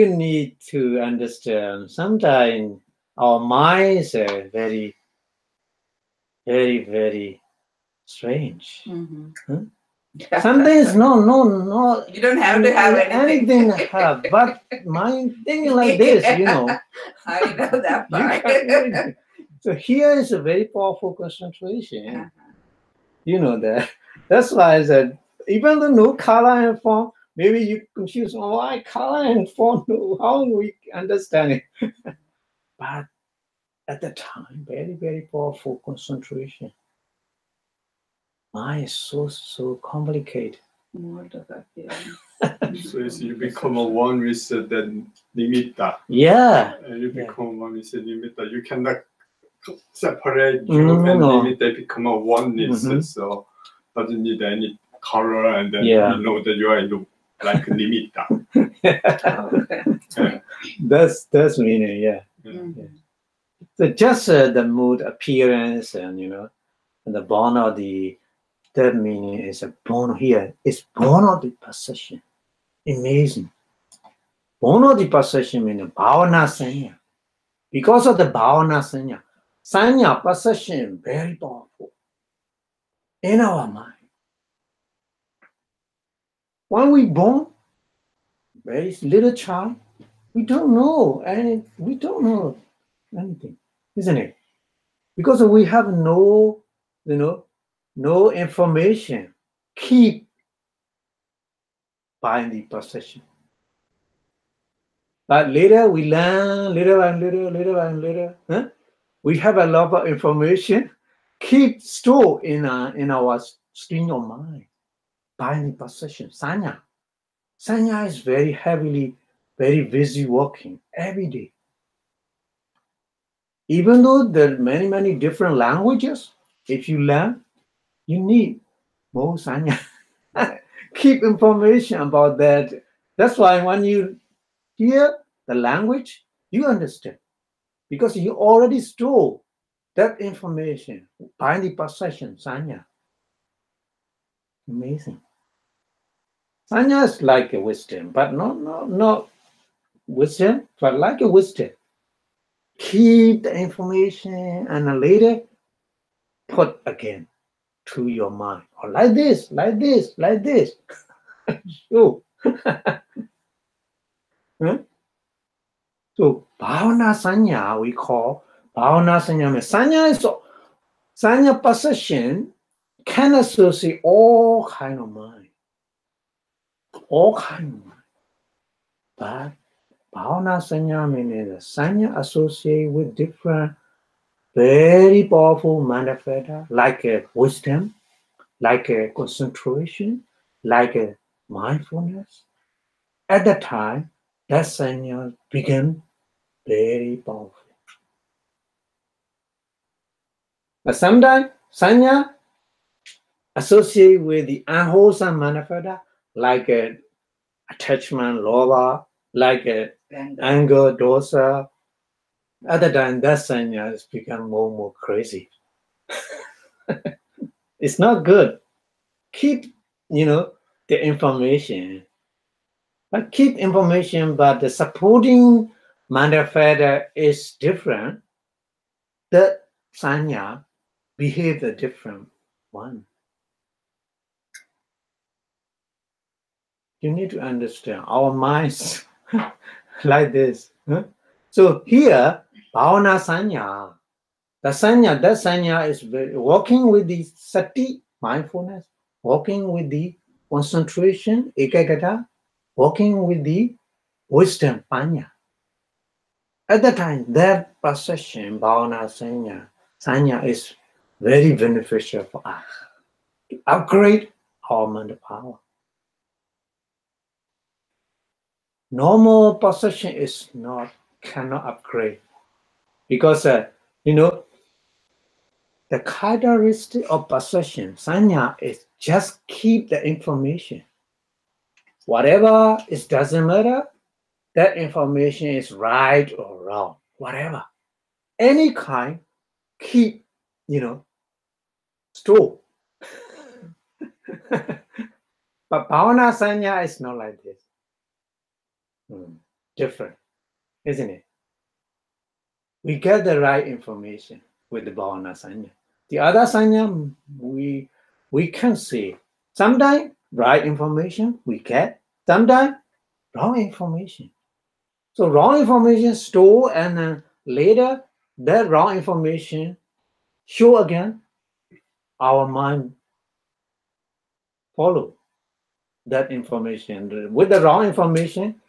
need to understand. Sometimes our minds are very, very, very strange. Sometimes no. You don't have to have anything. But mind thinking like this, you know. I know that part. So here is a very powerful concentration. You know that. That's why I said, even though no color and form, maybe you confuse, why color and form? How do we understand it? But at the time, very, very powerful concentration. Mind is so complicated. So you become a one with the nimitta. Yeah. And you become one with the nimitta. You cannot separate you and nimitta become a oneness. So doesn't need any color, and then you know that you are like nimitta. That's meaning, So just the mood, appearance, and and the born of the third meaning is a born here. It's born of the possession. Amazing. Born of the possession meaning bhavana sanya. Because of the bhavana sanya possession very powerful in our mind. When we born, very little child, we don't know anything, isn't it? Because we have no information keep by the possession. But later we learn little and little. We have a lot of information, keep store in our stream of mind by the possession. Sanya. Sanya is very heavily, very busy working every day. Even though there are many, many different languages, if you learn, you need more sanya. Keep information about that. That's why when you hear the language, you understand. Because you already store that information by the possession, sanya. Amazing. Sanya is like a wisdom, but not wisdom, but like a wisdom. Keep the information and later put again to your mind. Or like this, like this, like this. So, huh? So bhavana sanya we call bhavana sanya. Sanya possession can associate all kind of mind. All kind of mind. But bhavana sanya means sanya associate with different very powerful manifesta, like a wisdom, like a concentration, like a mindfulness. At the time, that sanya became very powerful. But sometimes sanya associate with the unwholesome manifesta, like a attachment, lobha, like a anger, dosa. Other than that, sanya has become more and more crazy. It's not good. Keep, the information. But keep information, but the supporting manifesta is different. The sanya behave a different one. You need to understand our minds like this. Huh? So here, bhavana sanya, that sanya is working with the sati, mindfulness, working with the concentration, ekagata, working with the wisdom, panya. At the time, that possession, bhavana sanya is very beneficial for us to upgrade our mental power. Normal possession cannot upgrade because the characteristic of possession, sanya, is just keep the information. Whatever it doesn't matter, that information is right or wrong, whatever. Any kind, keep, store. But bhavana sanya is not like this. Different, isn't it? We get the right information with the bhavana sanya. The other sanya, we can see. Sometimes right information we get, sometimes wrong information. So wrong information store, and later that wrong information show again. Our mind follow that information. With the wrong information,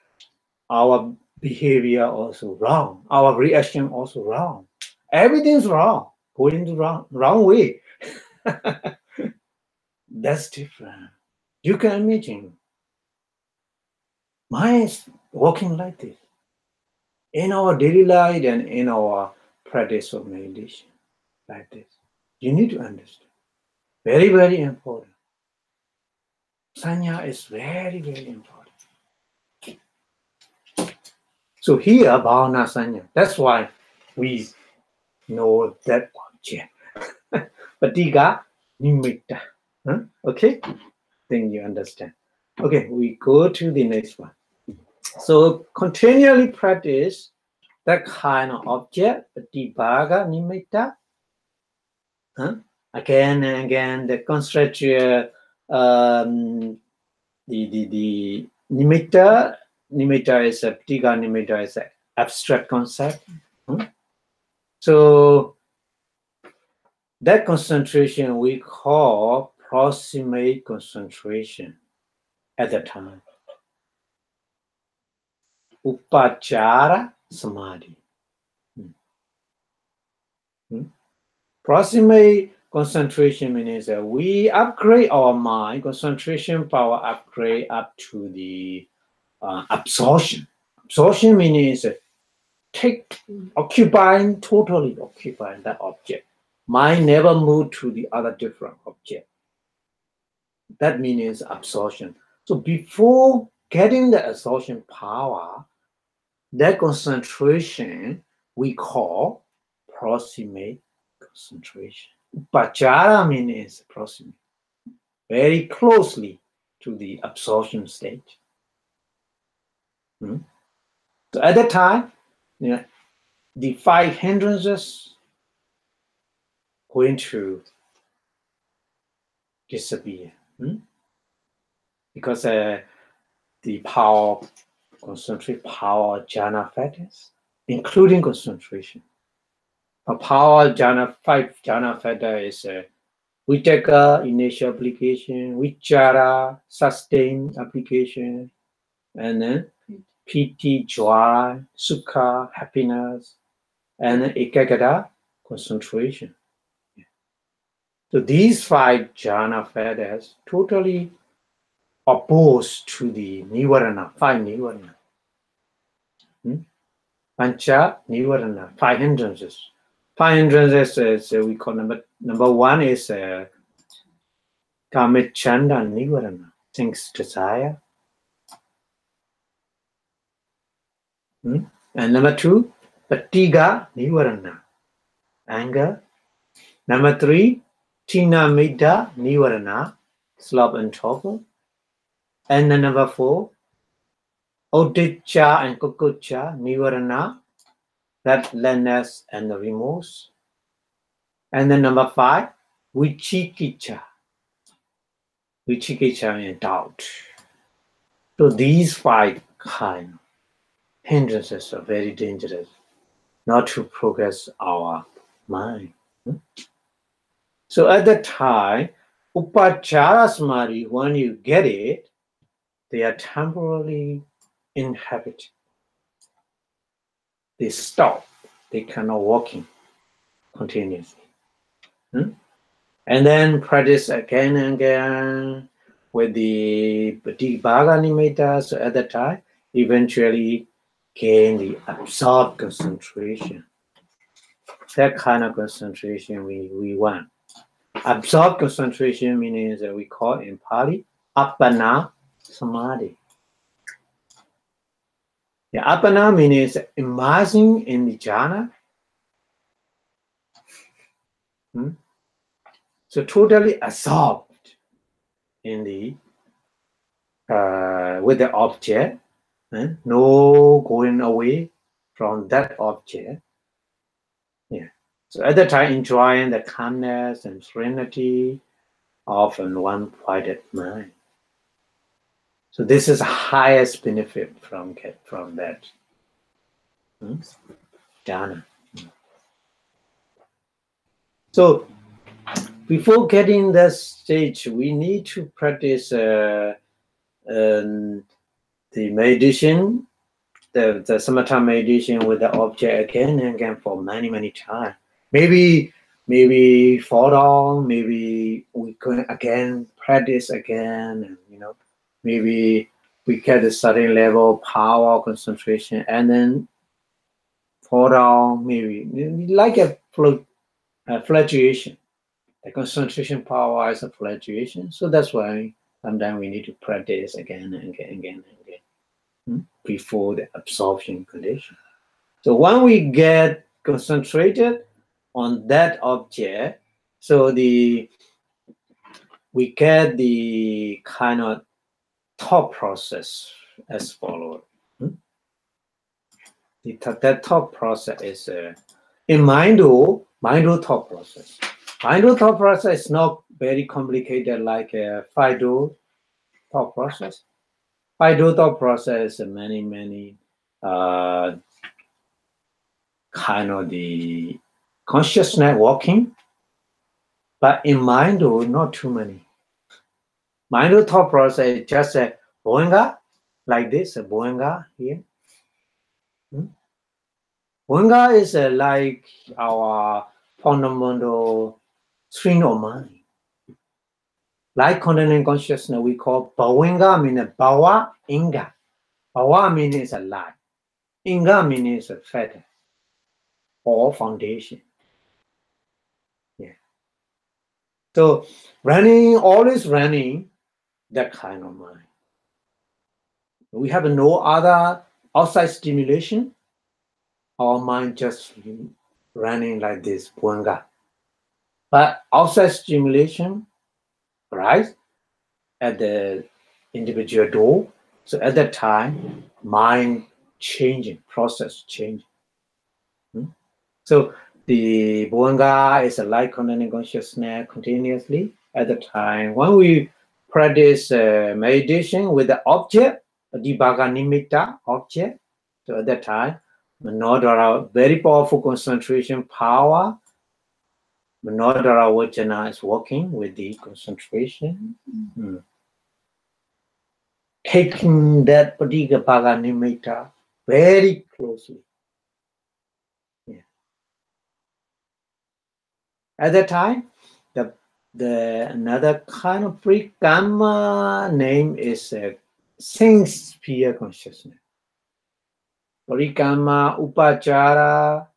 our behavior also wrong. Our reaction also wrong. Everything's wrong. Going the wrong way. That's different. You can imagine. Mind is working like this. In our daily life and in our practice of meditation. Like this. You need to understand. Very, very important. Sanya is very, very important. So here, bhavana sanya. That's why we know that object. Patiga nimitta. Okay? Then you understand. Okay, we go to the next one. So continually practice that kind of object, patibaga nimitta. Again and again, the construct the nimitta. Nimitta is a patiga nimitta is an abstract concept. So that concentration we call proximate concentration at the time. Upachara samadhi. Proximate concentration means that we upgrade our mind, concentration power upgrade up to the absorption. Absorption means totally occupying that object. Mind never move to the other different object. That means absorption. So before getting the absorption power, that concentration we call proximate concentration. Upachara means proximate, very closely to the absorption stage. So at that time, the 5 hindrances going to disappear. Because the power, concentrate power, jhana factors, including concentration. A power jhana, 5 jhana factor is vitaka, initial application, vichara, sustained application, and then piti, joy, sukha, happiness, and then ekagata, concentration. So these 5 jhana factors totally opposed to the nivarana, 5 nivarana. Pancha nivarana, 5 hindrances. 5 hindrances is we call number 1 is kamachanda nivarana, things desire. And number 2, patiga nivarana, anger. Number 3, tina midda nivarana, sloth and torpor. And then number 4, Odicca and Kukucca, nivarana, restlessness and remorse. And then number 5, Vicikicca. Vicikicca means doubt. So these 5 kind of hindrances are very dangerous, not to progress our mind. So at that time, Upachara Samadhi, when you get it, they are temporarily inhabited. They stop. They cannot walking continuously. And then practice again and again with the Bhagavad Nimitta. So at that time, eventually gain the absorbed concentration. That kind of concentration we want. Absorbed concentration means that we call in Pali Apana Samadhi. The Apana means immersing in the jhana. So totally absorbed in the with the object, no going away from that object. So at the time, enjoying the calmness and serenity of one quiet mind. So this is the highest benefit from that jhana. So before getting that stage, we need to practice the meditation, the samatha meditation with the object again and again for many times. Maybe fall down, maybe we can again practice again, and maybe we get a certain level of power, concentration, and then fall down, maybe like a fluctuation. The concentration power is a fluctuation, so that's why sometimes we need to practice again and again before the absorption condition. So when we get concentrated on that object, so we get the kind of thought process as follows. That thought process is in mindful thought process. Mindful thought process is not very complicated like a fivefold thought process. Fivefold thought process is many kind of the consciousness walking, but in mindful, not too many. Mindful thought process is just a boinga, like this, a boinga here. Boinga is like our fundamental stream of mind. Like content consciousness, we call Bhavinga, meaning Bhava, Inga. Bhava meaning is a life. Inga meaning is a fetter or foundation. Yeah. So running, always running, that kind of mind. We have no other outside stimulation. Our mind just running like this, Bhavinga. But outside stimulation, right, at the individual door. So at that time, mind changing, process changing. So the Bhavinga is a light content consciousness continuously at the time. When we practice meditation with the object, Adibhaga Nimitta object, so at that time, Manodara, very powerful concentration power. Manodara Vajana is working with the concentration. Taking that particular Bhaga Nimitta very closely. Yeah. At that time, the another kind of Parikama name is Sensuous Sphere consciousness. Parikama, Upachara,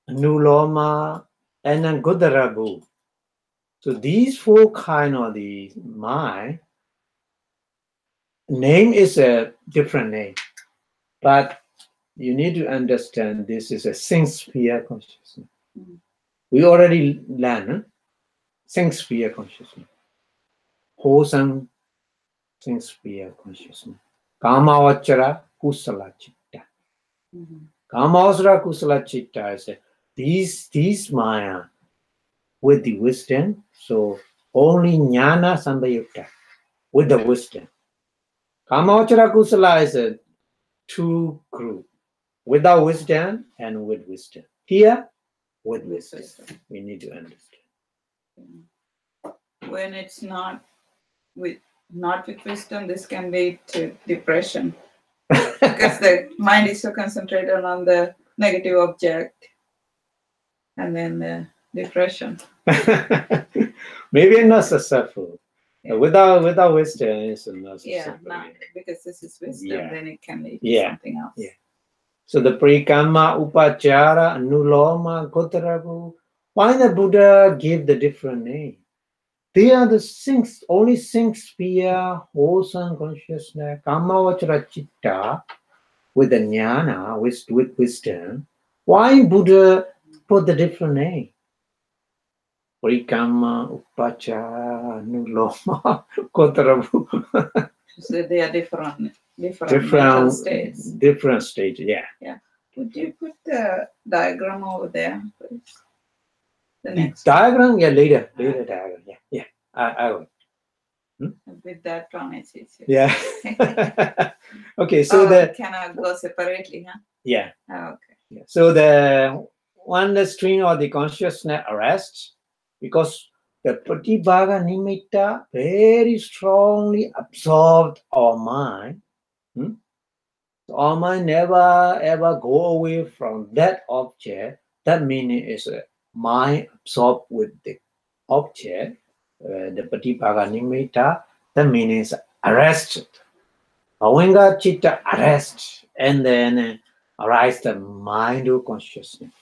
Anuloma, and then Godarabu. So these four kind of the mind name is a different name, but you need to understand this is a Sensuous Sphere consciousness. We already learned Sensuous Sphere consciousness, wholesome Sensuous Sphere consciousness. Kāmavachara kusala citta. Kāmavachara kusala citta is these Maya with the wisdom. So only Jnana Sambayukta with the wisdom. Kāmavachara kusala is a two group, without wisdom and with wisdom. Here, with wisdom. We need to understand. When it's not with wisdom, this can lead to depression because the mind is so concentrated on the negative object, and then the depression. Maybe not successful. Yeah. Without wisdom, it's not successful. Yeah, not because this is wisdom, then it can lead to something else. Yeah. So the Parikama, Upachara, Anuloma, Gotarabu. Why the Buddha give the different name? They are the only Sensuous Sphere, wholesome consciousness, Kāmavachara citta, with the Jnana, with wisdom. Why Buddha put the different name? Parikama, Upachara, Anuloma, Gotarabu. So they are different mental states. Different stages, yeah. Yeah. Would you put the diagram over there, please? The next diagram, yeah, later diagram, yeah. I will. With that one, it's easier. Yeah. Okay, so the cannot go separately, huh? Yeah. Oh, okay. Yeah. So the stream of the consciousness arrests because the Pratibhaga Nimitta very strongly absorbed our mind. So our mind never ever go away from that object. That meaning is a mind absorbed with the object, the Pratibhaga Nimitta. That meaning is arrested. Bhavinga citta arrest, and then arise the mind consciousness.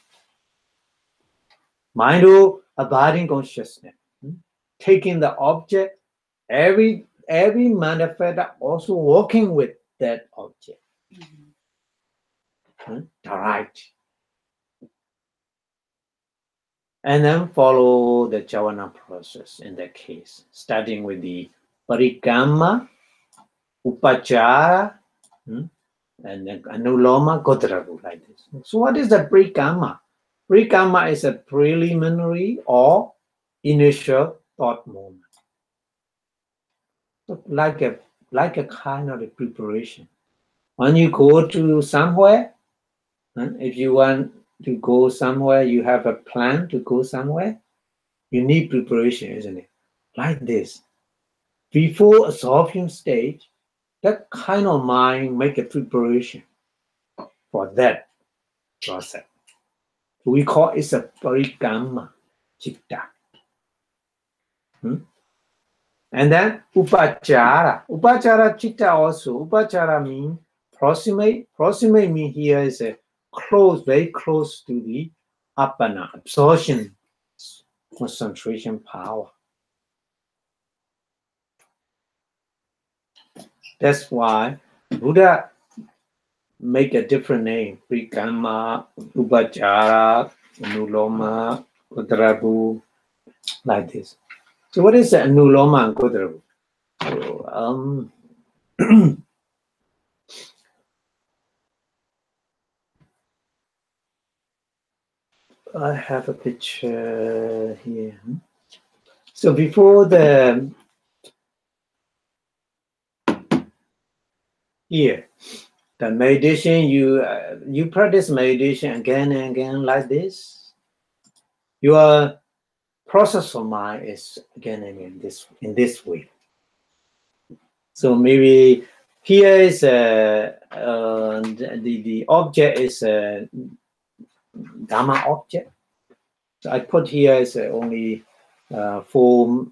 Mind abiding consciousness. Taking the object, every manifesta also working with that object. Right. And then follow the Jhāna process in that case, starting with the Parikama, Upachara, and then Anuloma, Gotarabu, like this. So what is the Parikama? Parikama is a preliminary or initial thought moment. So like a kind of a preparation. When you go to somewhere, if you want to go somewhere, you have a plan to go somewhere, you need preparation, isn't it? Like this. Before absorption stage, that kind of mind make a preparation for that process. We call it a Parikama citta. And then upachara. Upachara chitta also. Upachara means proximate. Proximate means here is a close, very close to the apana, absorption, concentration power. That's why Buddha make a different name. Prikamma, upachara, anuloma, kudrabu, like this. So what is anuloma and kudrabu? So, I have a picture here. So before the meditation, you practice meditation again and again like this. Your process of mind is again and again in this way. So maybe here is the object is a Dhamma object. So I put here is only for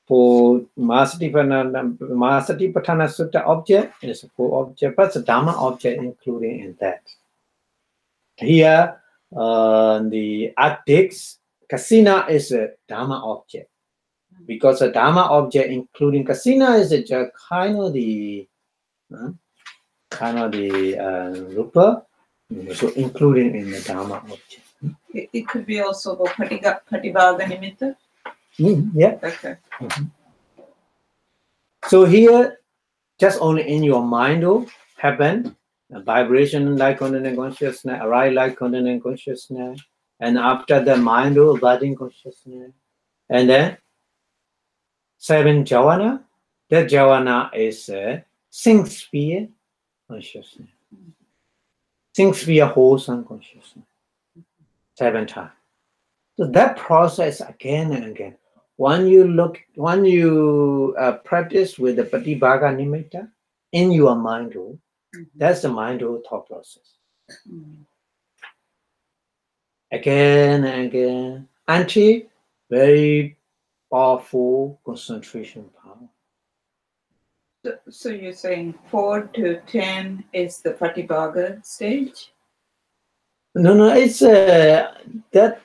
Mahasatipatthana Sutta object is a full object, but the Dhamma object including in that. Here, the Attics, Kasina is a Dhamma object. Because a Dhamma object including Kasina is just kind of the Rupa, so including in the Dhamma object. It could be also the Patibhaga Nimitta? Yeah. Okay. So here, just only in your mind happen a vibration like content consciousness, arise like content consciousness, and after the mind abiding consciousness, and then 7 jhana. That jhana is Sensuous Sphere consciousness. Sensuous Sphere wholesome consciousness. 7 times. So that process again and again. When you practice with the Patibhaga Nimitta in your mind, that's the mind thought process. Again and again, until very powerful concentration power. So you're saying 4 to 10 is the Patibhaga stage? No, it's that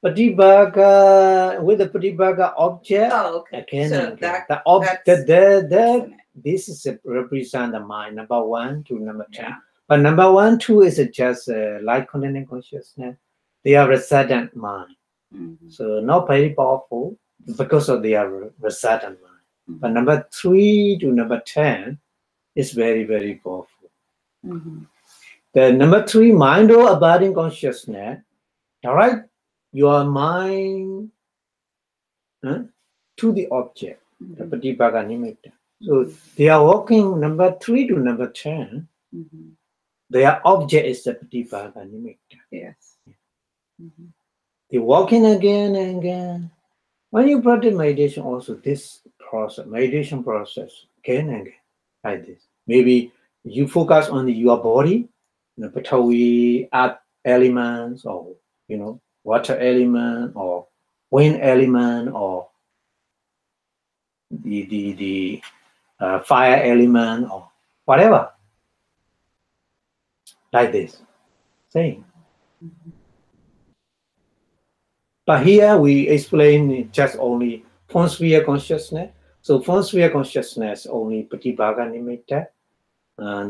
Patibhaga with the Patibhaga object. Oh, okay. Again So and again. that This is represent the mind, number 1 to number 10. Yeah. But number 1, 2 is just light content consciousness. They are resident mind. So not very powerful because of their resident mind. But number 3 to number 10 is very, very powerful. The number 3, mind or abiding consciousness, all right, your mind to the object, the Patibhaga Nimitta. So they are walking number 3 to number 10. Their object is the Patibhaga Nimitta. Yes. They're walking again and again. When you practice meditation, also this process, meditation process, again and again, like this. Maybe you focus on your body, the Patawi, earth elements, or water element, or wind element, or the fire element, or whatever. Like this, saying. But here we explain just only Formsphere consciousness. So Formsphere consciousness only Patibhaga Nimitta.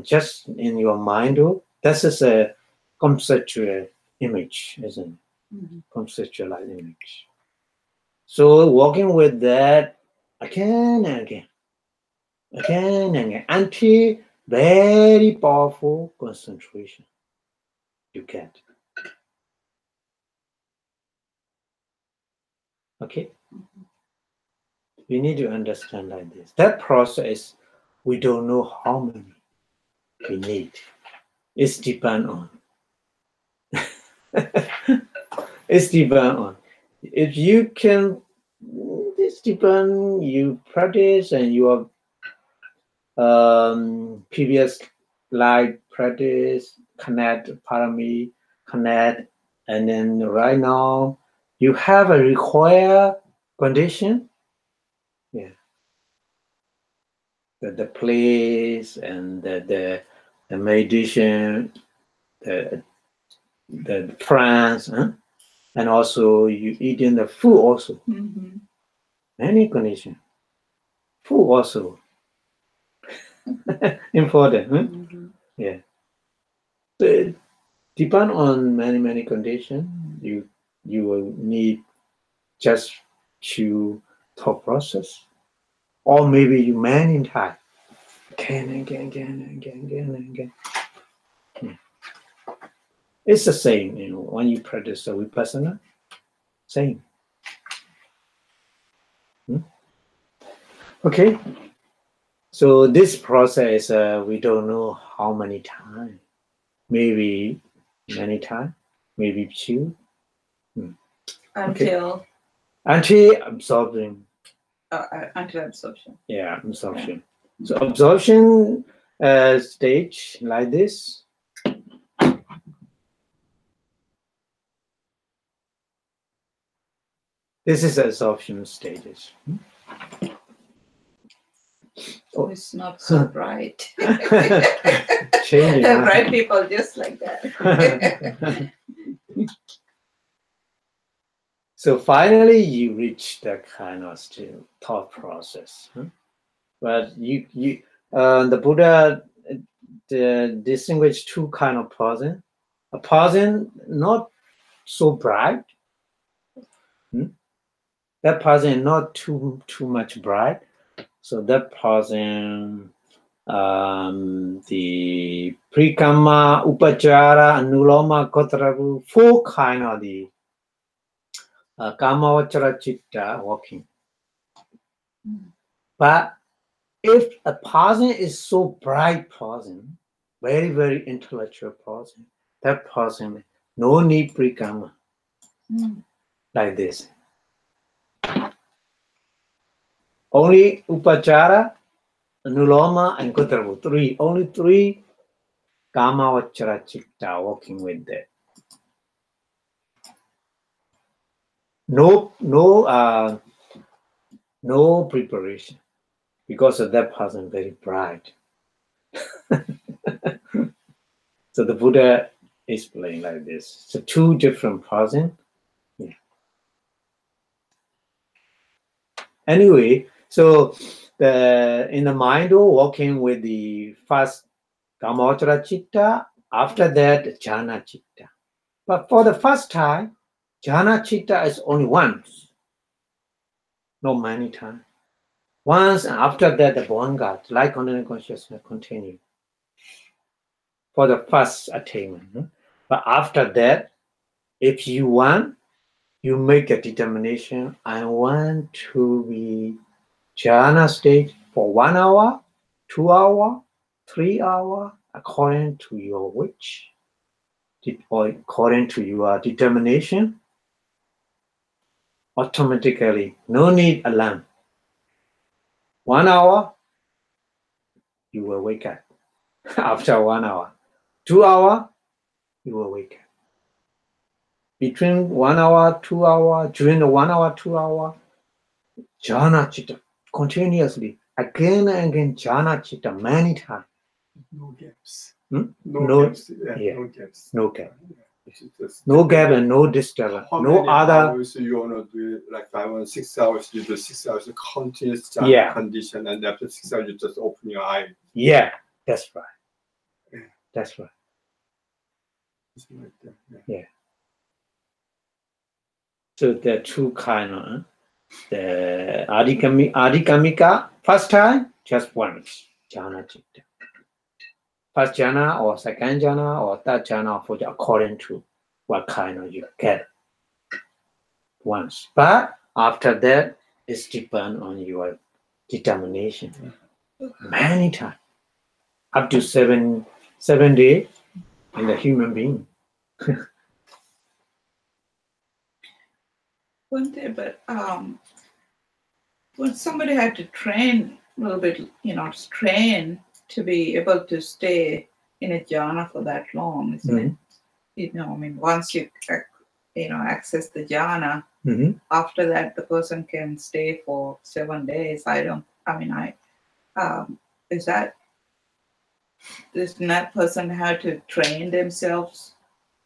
Just in your mind, this is a conceptual image, isn't it? Conceptualized image. So working with that again and again, until very powerful concentration you get. Okay? We need to understand like this. That process, we don't know how many we need. It's depend on. It's depend on. If you can, it's depend, you practice and your previous life practice, connect, parami, connect, and then right now, you have a require condition, yeah, the place and the meditation, the trance, huh? And also you eating the food also. Many conditions. Food also important. Huh? Yeah. So it depends on many conditions. You will need just to thought process, or maybe you man in time again and again. Yeah. It's the same, when you practice the vipassana, same. Okay, so this process we don't know how many times, maybe many times, maybe few. Until absorbing. Until absorption. Yeah, absorption. Yeah. So absorption stage like this. This is absorption stages. Oh, it's not so bright. Changing. Bright people just like that. So finally, you reach that kind of thought process. But the Buddha distinguished two kind of person. A person not so bright. That person not too much bright. So that person, the Prekama, Upachara, Anuloma, Kotragu, 4 kind of the Kāmaloka chitta walking. But if a person is so bright person, very intellectual person, that person no need Prekama. Like this. Only Upachara, Anuloma, and Kotragu, 3. Only 3 Kāmaloka chitta walking with that. No preparation, because of that person very bright. So the Buddha explained like this. So 2 different persons. Yeah. Anyway, so in the mind walking with the first Kāmaloka chitta, after that Jana chitta. But for the first time, Jana chitta is only once, not many times. Once, and after that, the Bhavangat, like continuing consciousness, continue for the first attainment. But after that, if you want, you make a determination. I want to be Jhana state for 1 hour, 2 hours, 3 hours, according to your wish, or according to your determination. Automatically, no need alarm. 1 hour, you will wake up. After 1 hour, 2 hours, you will wake up. Between 1 hour, 2 hours, during the 1 hour, 2 hours, Jhana chitta continuously, again and again, Jhana chitta many times. No gaps. No gaps. Yeah, no gaps. No gap. No gap and no disturbance. No other. Hours you want to do like 5 or 6 hours, you do 6 hours continuous condition, and after 6 hours you just open your eye. Yeah, that's right. Yeah. That's right. Like that. Yeah. So there are 2 kind of the Adhikamika, first time, just once, Jhana chitta. First jhana or second jhana or third jhana, for according to what kind of you get once. But after that, it's depend on your determination. Many times, up to 7 days in the human being. One day, but when somebody had to train a little bit, train to be able to stay in a jhana for that long, isn't it? Once you access the jhana, After that, the person can stay for 7 days. Is that, does that person have to train themselves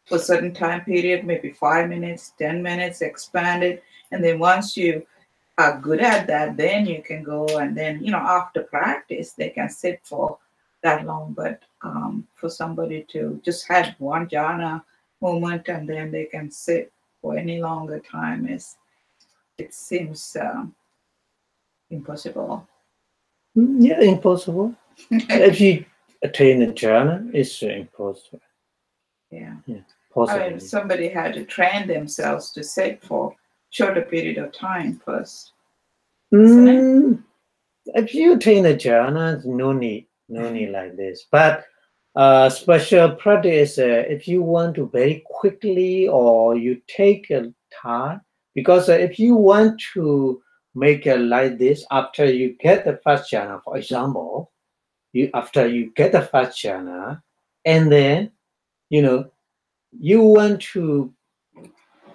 for a certain time period, maybe 5 minutes, 10 minutes, expand it, and then once you are good at that, then you can go, and then, after practice, they can sit for that long. But for somebody to just have one jhana moment and then they can sit for any longer time, it seems impossible. Yeah, impossible. If you attain a jhana, it's impossible. Yeah. Possible. Somebody had to train themselves to sit for shorter period of time first. If you attain a jhana, no need like this. But special practice, if you want to very quickly, or you take a time, because if you want to make it like this, after you get the first jhana, for example, after you get the first jhana, and then you want to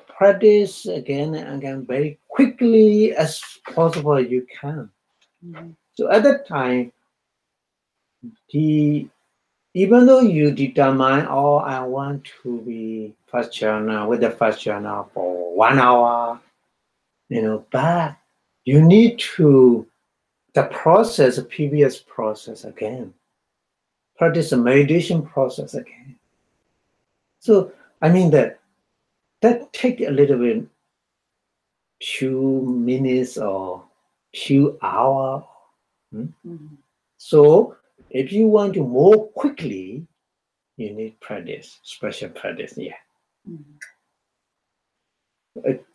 practice again and again very quickly as possible you can. So at that time, even though you determine, I want to be first jhana with the first jhana for 1 hour, but you need to the previous process again. Practice the meditation process again. So that take a little bit, 2 minutes or 2 hours. So if you want to more quickly, you need practice, special practice.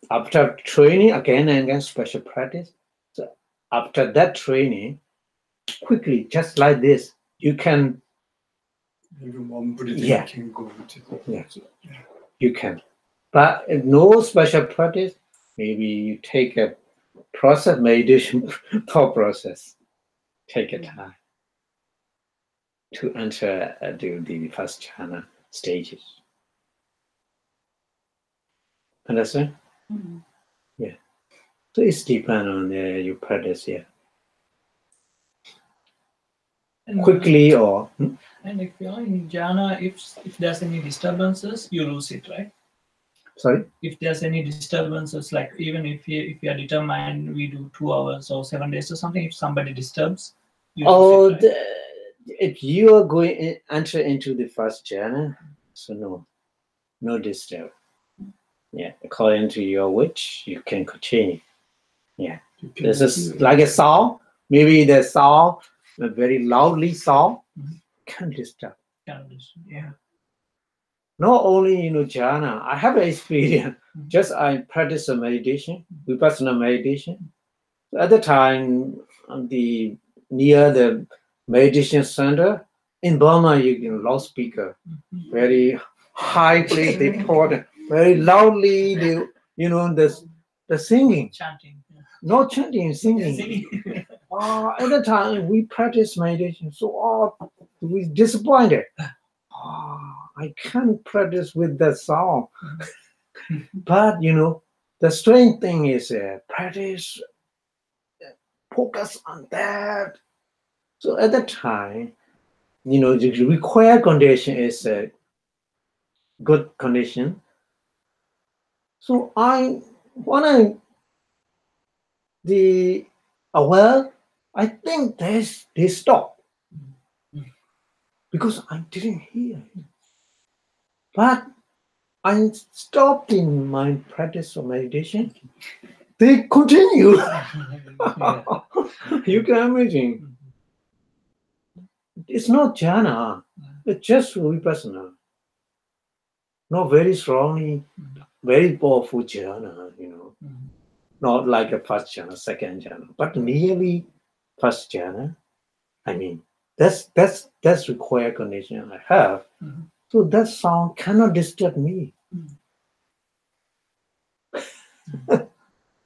After training again and again, special practice. So after that training, quickly, just like this, you can. Even one breathing can go to you can. But if no special practice, maybe you take a process, meditation thought process. Take a time to enter the first jhana stages. Understand? Yeah. So it's depend on your practice, And quickly or. And if you're in jhana, if there's any disturbances, you lose it, right? Sorry? If there's any disturbances, like even if you are determined, we do 2 hours or 7 days or something, if somebody disturbs, you lose it, right? If you are going enter into the first jhana, so no disturb. Yeah, according to your wish, you can continue. Yeah, this is like a sound. Maybe the sound, a very loudly sound, can disturb. Yeah. Not only jhana. I have an experience. Just I practice a meditation, vipassana meditation. At the time, near the meditation center in Burma, you can loudspeaker, very high place. They pour very loudly. The singing. Chanting. No chanting, singing. At the time we practice meditation, so we disappointed. I can't practice with that sound. But the strange thing is practice, focus on that. So at that time, the required condition is a good condition. So I think they stop because I didn't hear. But I stopped in my practice of meditation. They continue. You can imagine. It's not jhana. It's just vipassana. Not very strongly, very powerful jhana, Not like a first jhana, second jhana, but nearly first jhana. That's required condition I have. So that sound cannot disturb me.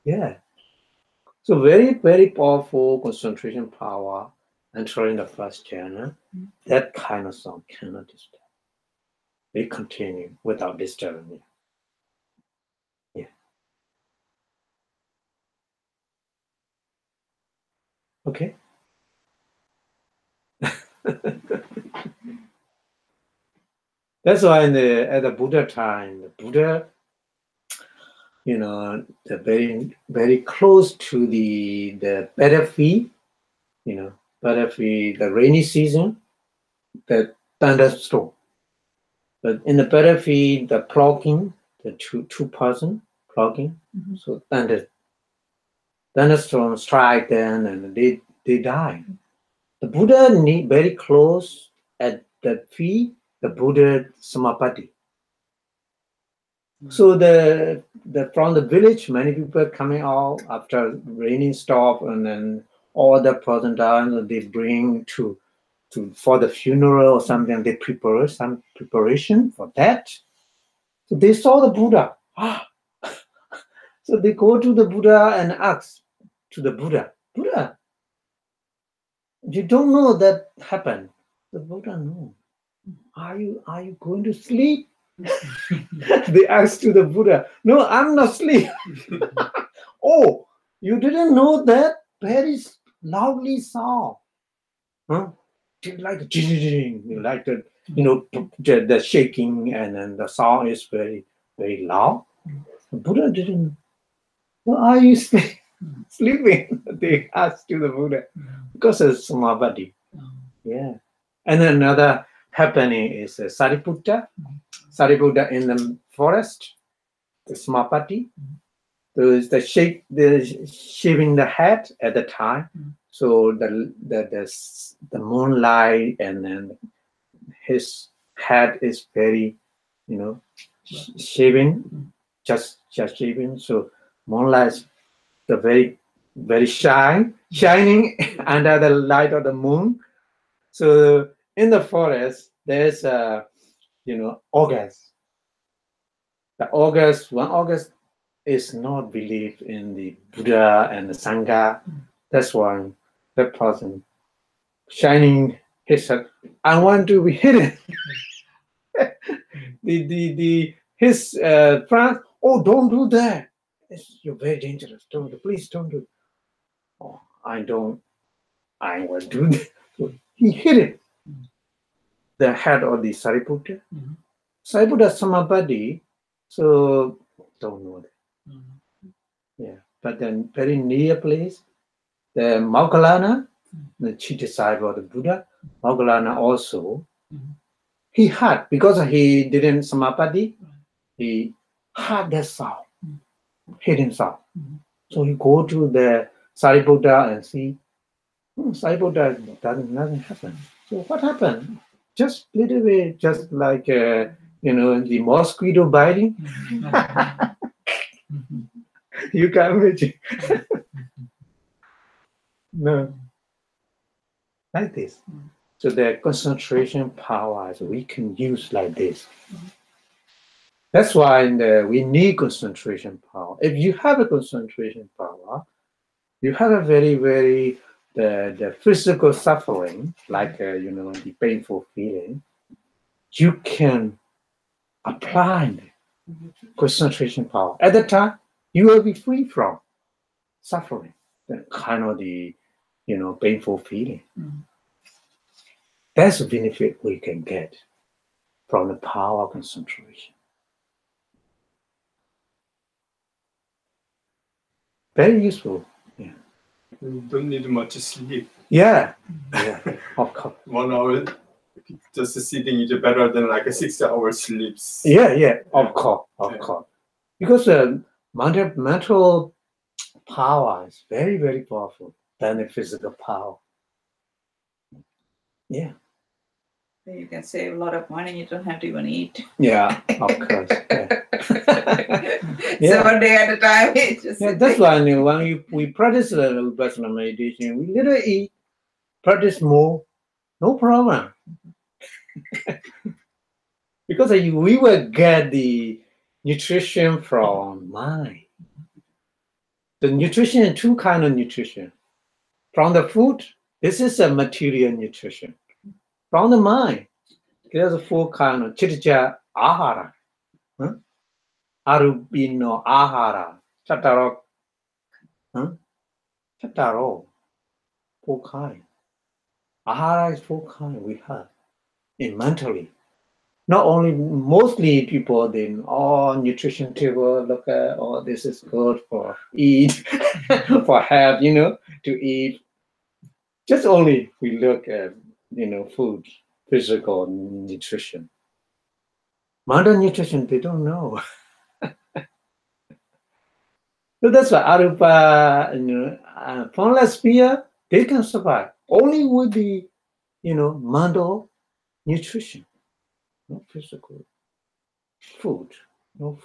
Yeah. So very, very powerful concentration power entering the first jhana. That kind of sound cannot disturb. They continue without disturbing me. Yeah. Okay. That's why at the Buddha time, the Buddha, the very, very close to the battlefield, battlefield, the rainy season, the thunderstorm. But in the battlefield, the plucking, the two person plucking, so thunderstorm strike them and they die. The Buddha very close at the feet, the Buddha Samapati. So from the village, many people coming out after raining stop, and then all the person down they bring to for the funeral or something. They prepare some preparation for that. So they saw the Buddha. So they go to the Buddha and ask to the Buddha, Buddha, you don't know that happened. The Buddha, no. Are you going to sleep? They asked to the Buddha, no, I'm not asleep. Oh, you didn't know that? Very loudly sound. Huh? Like the the shaking, and then the sound is very, very loud. The Buddha didn't. Well, are you sleeping? They asked to the Buddha because of Samapati. Yeah. And another happening is Sariputta. Sariputta in the forest, the Samapati. There is the shaving the head at the time. So the moonlight, and then his head is very, shaving, just shaving. So moonlight is the very, very shining under the light of the moon. So in the forest, there's August. The one August is not believed in the Buddha and the Sangha. That's why that person shining his head. I want to be hidden. His friend, oh, don't do that. You're very dangerous. Please don't do it. Oh, I will do that. So he hid it. The head of the Sariputta. Sariputta Samapati, so don't know that. Yeah, but then very near place, the Moggallana, the chief disciple of the Buddha, Moggallana also, he had, because he didn't Samapati, he had that sound, hidden sound. So he go to the Sariputta and see, Sariputta, nothing happened. So what happened? Just little bit, just like the mosquito biting. You can imagine. No, like this. So the concentration powers we can use like this. That's why we need concentration power. If you have a concentration power, you have a very, very the physical suffering, like the painful feeling. You can apply concentration power. At the time, you will be free from suffering, the kind of the painful feeling. That's the benefit we can get from the power of concentration. Very useful. Yeah. You don't need much sleep. Yeah. Of course. 1 hour just sitting is better than like a 6 hours sleep. Yeah. Of course. Because mental power is very, very powerful than the physical power. Yeah. You can save a lot of money. You don't have to even eat. Yeah, of course. So 1 day at a time. That's why when we practice Vipassana meditation, we literally eat, practice more, no problem. Because we will get the nutrition from mind. The nutrition is two kinds of nutrition. From the food, this is a material nutrition. From the mind, there's 4 kinds of chitta ahara. Arūpino ahara. Chattaro. four kinds. Ahara is four kinds we have in mentally. Not only, mostly people then, nutrition table, look at, this is good for eat, for have, to eat. Just only we look at, food, physical nutrition. Mental nutrition, they don't know. So that's why Arūpa, Formless Sphere, they can survive only with the, mental nutrition, no physical food, no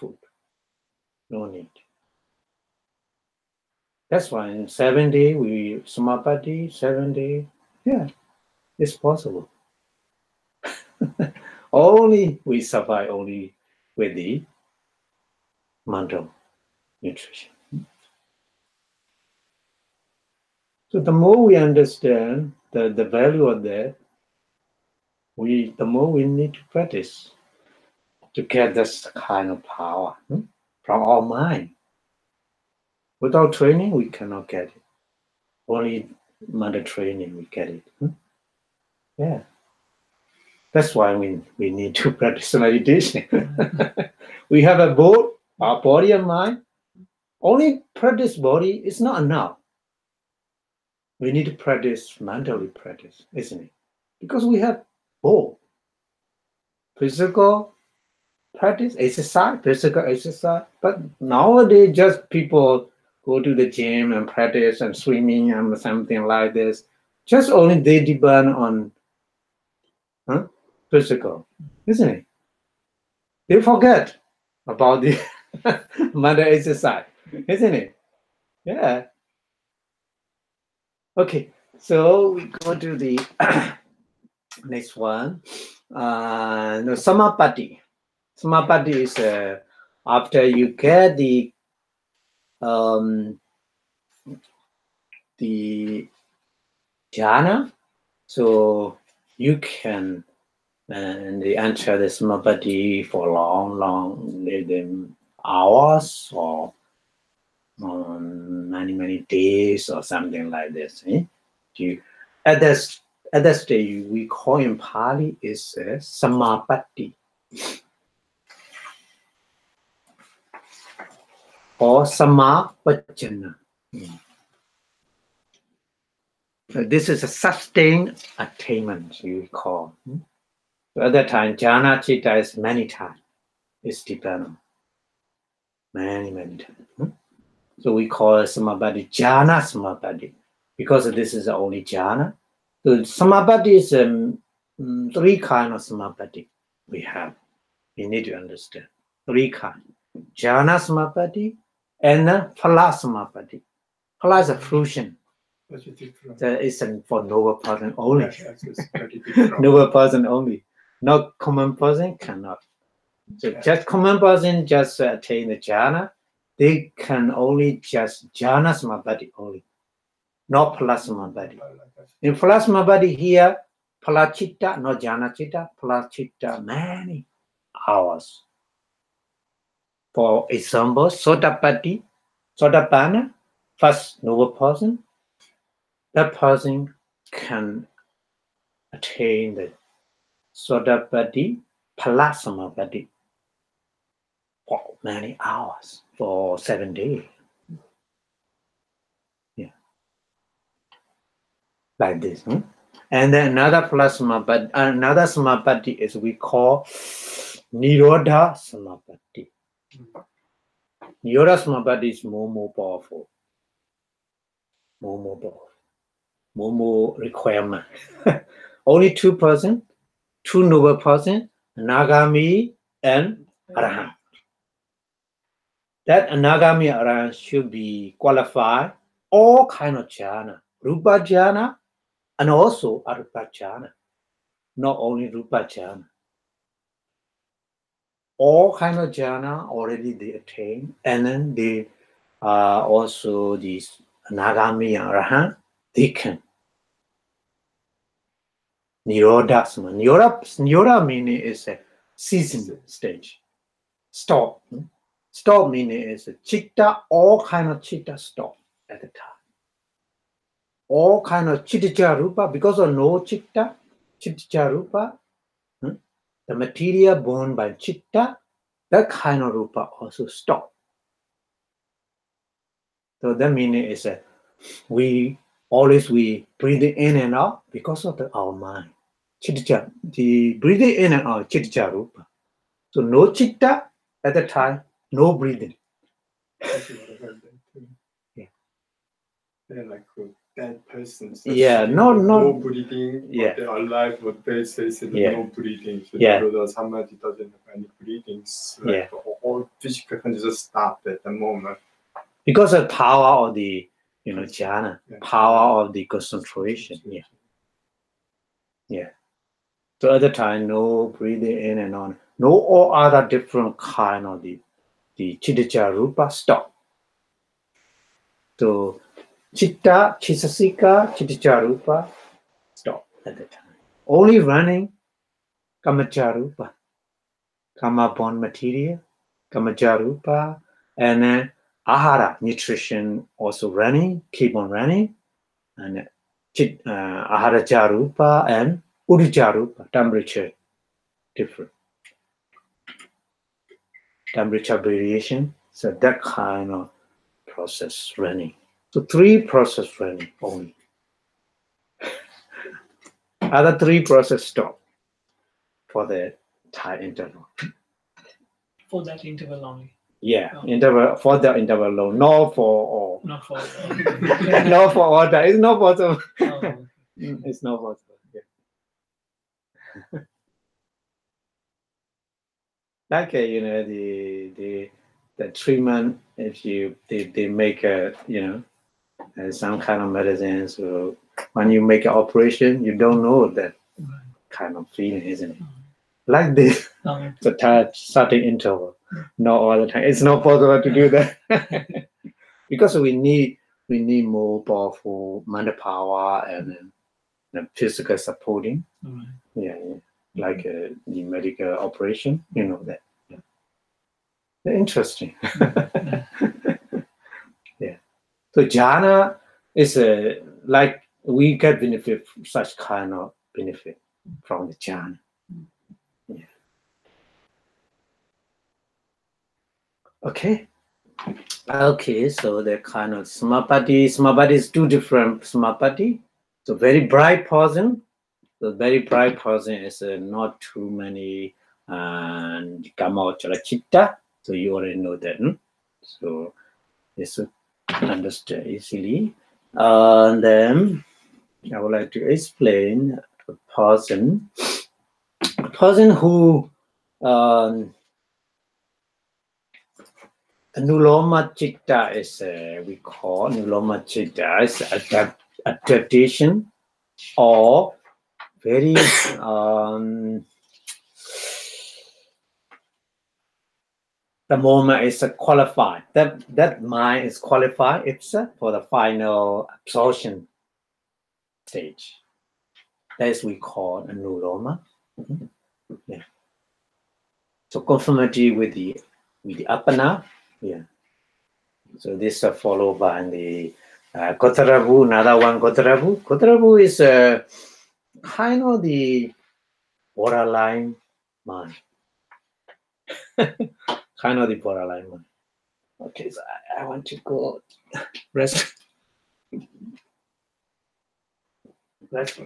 need. That's why in 7 days we Samapati, 7 days, yeah, it's possible. Only we survive only with the mental nutrition. So the more we understand the value of that, the more we need to practice to get this kind of power from our mind. Without training, we cannot get it. Only mental training, we get it. Yeah. That's why we need to practice meditation. We have a both, our body and mind. Only practice body is not enough. We need to practice mentally practice, isn't it? Because we have both. Physical practice, exercise, physical exercise. But nowadays, just people go to the gym and practice and swimming and something like this. Just only they depend on physical, isn't it? They forget about the mental exercise, isn't it? Yeah. Okay, so we go to the next one. Samapati. Samapati is after you get the Jana, so you can enter the Samapati for long hours or many days or something like this. At that stage, we call in Pali is Samapati or Samapajana. This is a sustained attainment, you call. At that time, Jana Chitta is many times. It's dependent. Many times. So we call it Samapati, Jana Samapati, because this is the only Jana. So Samapati is 3 kinds of Samapati we have. You need to understand. 3 kinds. Jana Samapati and Phala Samapati. Phala is a fruition. That is for noble person only. Noble person only. Not common person cannot. So just common person just attain the Jana. They can only just Jana Samapati only, not Phala Samapati. In Phala Samapati here, Phala Chitta, not Jana Chitta, Phala Chitta many hours. For example, Sotapana, first noble person, that person can attain the Sotapati, Phala Samapati for many hours, for 7 days. Yeah. Like this. And then another Samapati is we call Nirodha Samapati. Nirodha Samapati is more powerful. More requirement. Only 2 persons, 2 noble persons, Anagami and Arahant. That Anagami Arahant should be qualified all kind of jhana, Rupa jhana and also Arūpa jhana, not only Rupa jhana. All kind of jhana already they attain, and then they also these Anagami and Arahant, they can Nirodha. Nirodha meaning is a ceasing stage. Stop. Stop meaning is a chitta, all kind of chitta stop at the time. all kind of chitta rupa, because of no chitta rupa, the material born by chitta, that kind of rupa also stop. So that meaning is that we breathe in and out because of our mind. Chitta, the breathing in and out, chitta rupa. So no chitta at the time, no breathing. Yeah. They're like a dead person. So no breathing. Yeah. But they are alive. What they say is no breathing. So somebody doesn't have any breathing. Like all physical can just stop at the moment. Because of power of the jhana, power of the concentration. Yeah. So at the time, no breathing in and on, no all other different kind of the chitta rupa stop. So chitta, chittasika, chitta rupa stop at the time. Only running kamacha rupa, kama born material, kamacha rupa, and then ahara, nutrition also running, keep on running, and ahara charupa and udicharupa, temperature different. Temperature variation, so that kind of process running. So 3 process running only. Other 3 process stop for the time interval. For that interval only. Yeah, interval for the interval alone, not for all. Not for all. Not for all that. It's not possible. Oh. It's not possible. Yeah. Like the treatment, if they make some kind of medicine, so when you make an operation, you don't know that kind of feeling, isn't it? Like this, the starting interval, not all the time. It's not possible to do that because we need more powerful mental power and physical supporting. Yeah, like the medical operation, that. Interesting. Yeah. So jhana is like we get benefit, such kind of benefit from the jhana. Yeah. Okay. So the kind of samapati is 2 different samapati. So very bright person. So very bright person is not too many kama chitta. So you already know that. So this will understand easily. And then I would like to explain a person who Nuloma chitta is we call Nuloma chitta is adaptation or very the moment is qualified. That mind is qualified itself for the final absorption stage. That is we call a nuloma. Yeah. So conformity with the apana. Yeah. So this is followed by the Kotarabu, another one Kotarabu. Kotarabu is kind of the borderline mind. Kind of the borderline mind. Okay, so I want to go rest. Rest.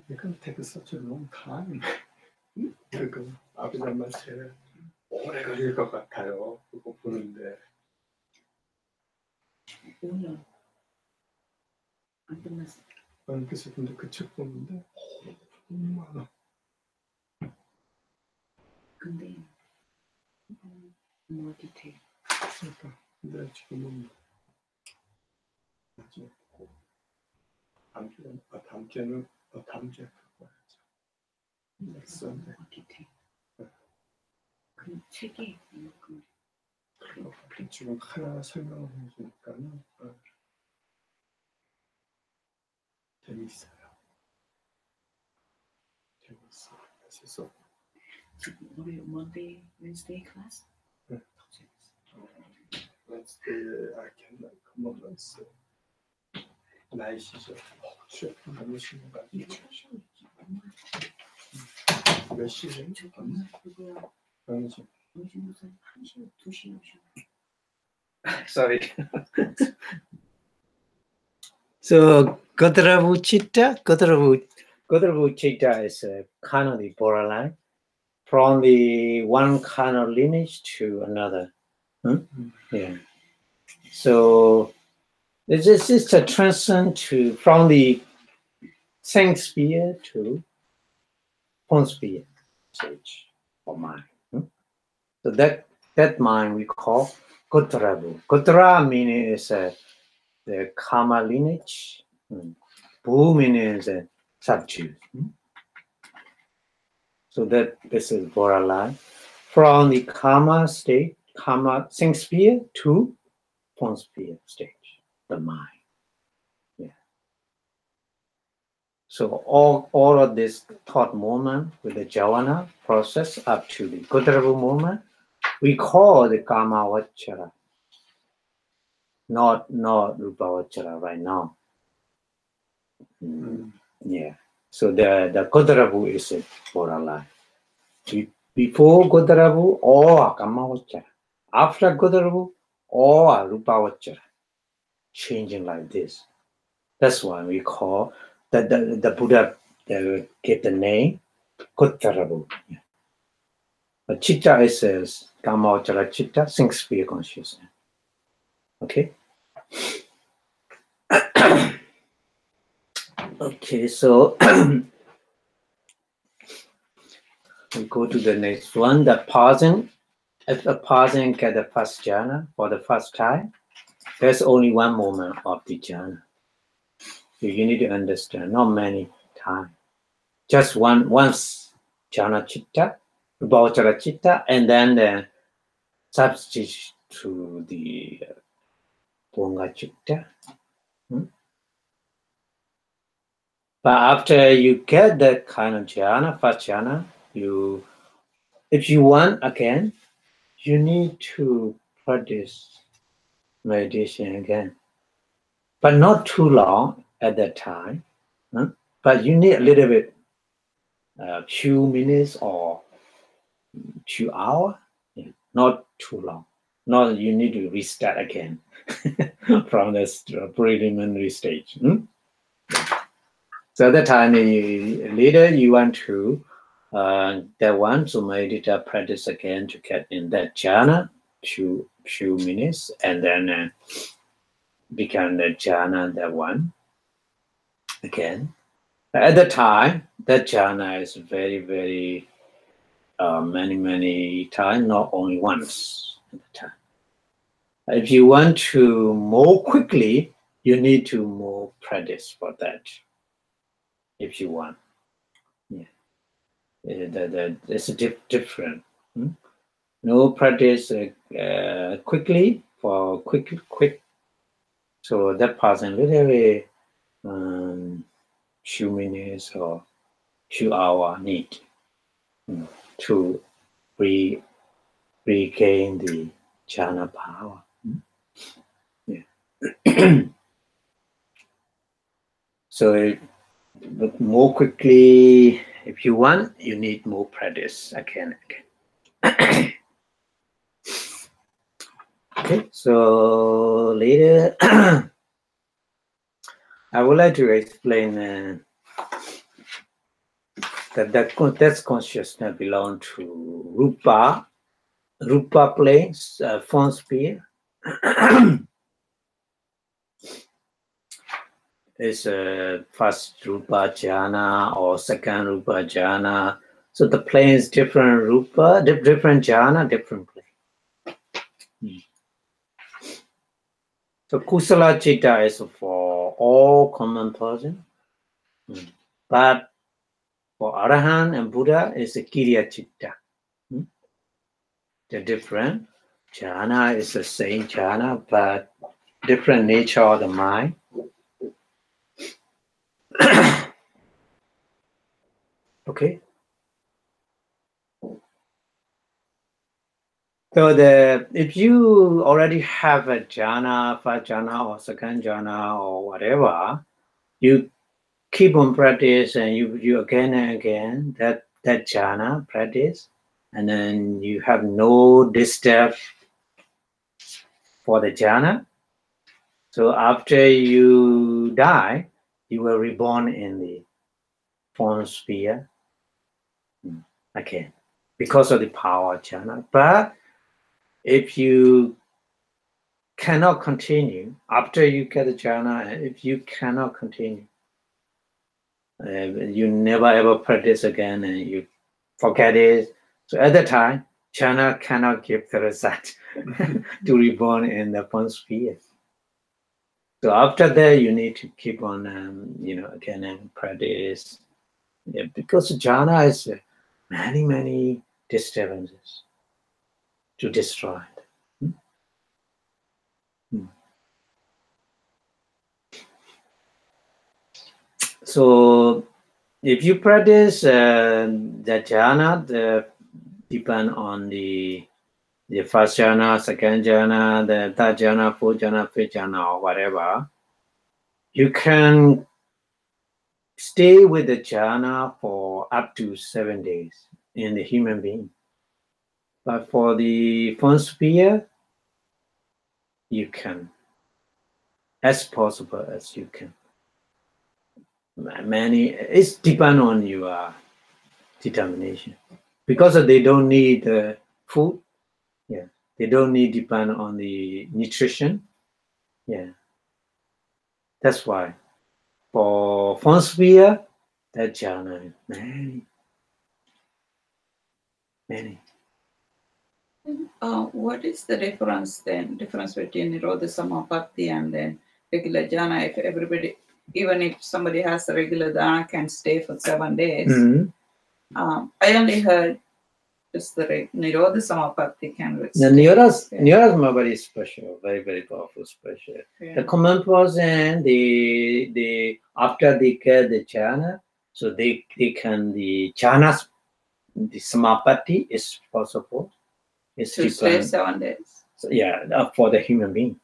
It can take such a long time. 그거 아비담마 제일 오래 걸릴 것 같아요. 그거 보는데. 오늘 안 끝났어. 그래서 근데 그 책 보는데 너무 많아. 근데 뭐 디테일. 그러니까 근데 지금은 나중에 보고 다음 주에는 다음 주에 봐야죠. 넥슨데. 디테일. 그 책이 지금 하나 설명을 해주니까는 재밌어요. 그래서 우리 Monday, Wednesday class? 네. Wednesday I can commence. 날씨죠. 추워. 너무 심한 거 아니에요? 몇 시죠? 누구야? 당신. 당신 무슨 1시, 2시 오셔. Sorry. So Godravu Chitta is a kind of the borderline from the one kind of lineage to another. Yeah. So it's just a transition from the Sensuous Sphere to Formsphere stage of mind. So that mind we call Godravu. Godra meaning is the Kama lineage. Bu meaning is a substitute. So that this is borderline from the Kama state, Kama Sensuous Sphere to Formsphere stage, the mind. Yeah. So all of this thought movement with the Jhāna process up to the Godravu movement, we call the Kāmaloka, not Rūpaloka right now. Yeah. So the Godravu is a borderline. Before Godravu, all Kāmaloka. After Godravu, all Rūpaloka. Changing like this. That's why we call the Buddha get the name Godravu. Yeah. But Chitta is Kāmaloka Chitta, Sensuous Sphere Consciousness. Okay. Okay, so we go to the next one. The pausing. If a pausing get the first jhana for the first time, there's only one moment of the jhana. So you need to understand, not many times. Just once jhana chitta, Rūpaloka chitta, and then the substitute to the Ponga chitta. But after you get that kind of jhana, first jhana, if you want again, you need to practice meditation again. But not too long at that time. But you need a little bit, a few minutes or 2 hours, not too long. Not you need to restart again from the preliminary stage. So at that time, later you want to to meditate practice again to get in that jhana, few minutes, and then become the jhana that one again. At the time, that jhana is very, very many times, not only once at the time. If you want to more quickly, you need to more practice for that. If you want, yeah, it's different. No practice quickly for quick. So that person literally few minutes or few hours need to regain the jhana power. Yeah. So. But more quickly, if you want, you need more practice again. Okay, so later, I would like to explain that consciousness belongs to Rupa planes, Formsphere. It's first Rupa Jana or second Rupa Jana. So the plane is different Rupa, different Jana, different plane. So Kusala Chitta is for all common person. But for Arahant and Buddha, it's a Kiriya Chitta. They're different. Jhana is the same jhana, but different nature of the mind. Okay. So if you already have a jhana, first jhana or second jhana or whatever, you keep on practice and you again and again that jhana practice, and then you have no disturb for the jhana. So after you die, you will reborn in the form sphere again because of the power of jhana. But if you cannot continue after you get the jhana, if you cannot continue, you never ever practice again and you forget it. So at that time, jhana cannot give the result to reborn in the form sphere. So after that, you need to keep on, again and practice. Yeah, because jhana is many disturbances to destroy it. So if you practice the jhana, depend on the first jhana, second jhana, the third jhana, fourth jhana, fifth jhana, or whatever, you can stay with the jhana for up to 7 days in the human being. But for the form sphere, you can, as possible as you can. It's depend on your determination, because they don't need food. Yeah, they don't need depend on the nutrition. Yeah, that's why for form sphere, that jhana many. What is the difference between Nirodha Samapatti and then regular jhana? If everybody, even if somebody has a regular jhana, can stay for 7 days. I only heard just the Nirodha Samapatti can. The Nirodha Samapatti is special, very powerful, special. Yeah. The common person, the after they get the jhana, so they can the jhanas, the Samapatti is possible. It's to stay 7 days. So, yeah, for the human being.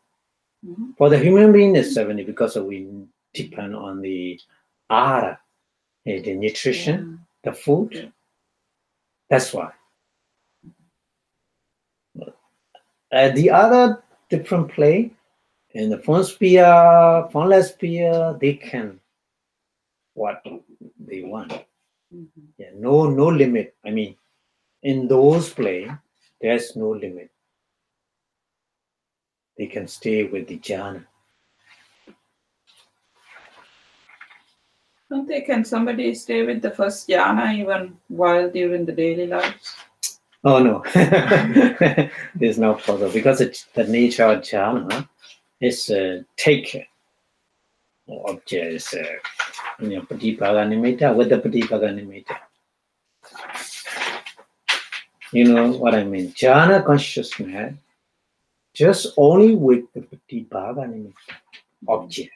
For the human being, it's 70 because we depend on the ahara, the nutrition, the food. Yeah. That's why. The other different play in the Formsphere, Formless Sphere, they can what they want. Yeah, no limit. I mean, in those play, there's no limit. They can stay with the jhana. Don't they? Can somebody stay with the first jhana even while during the daily lives? Oh no, there's no possible because the nature of jhana is take object is Patipaga nimitta with the Patipaga nimitta. You know what I mean? Jhana consciousness just only with the Patipaga nimitta object.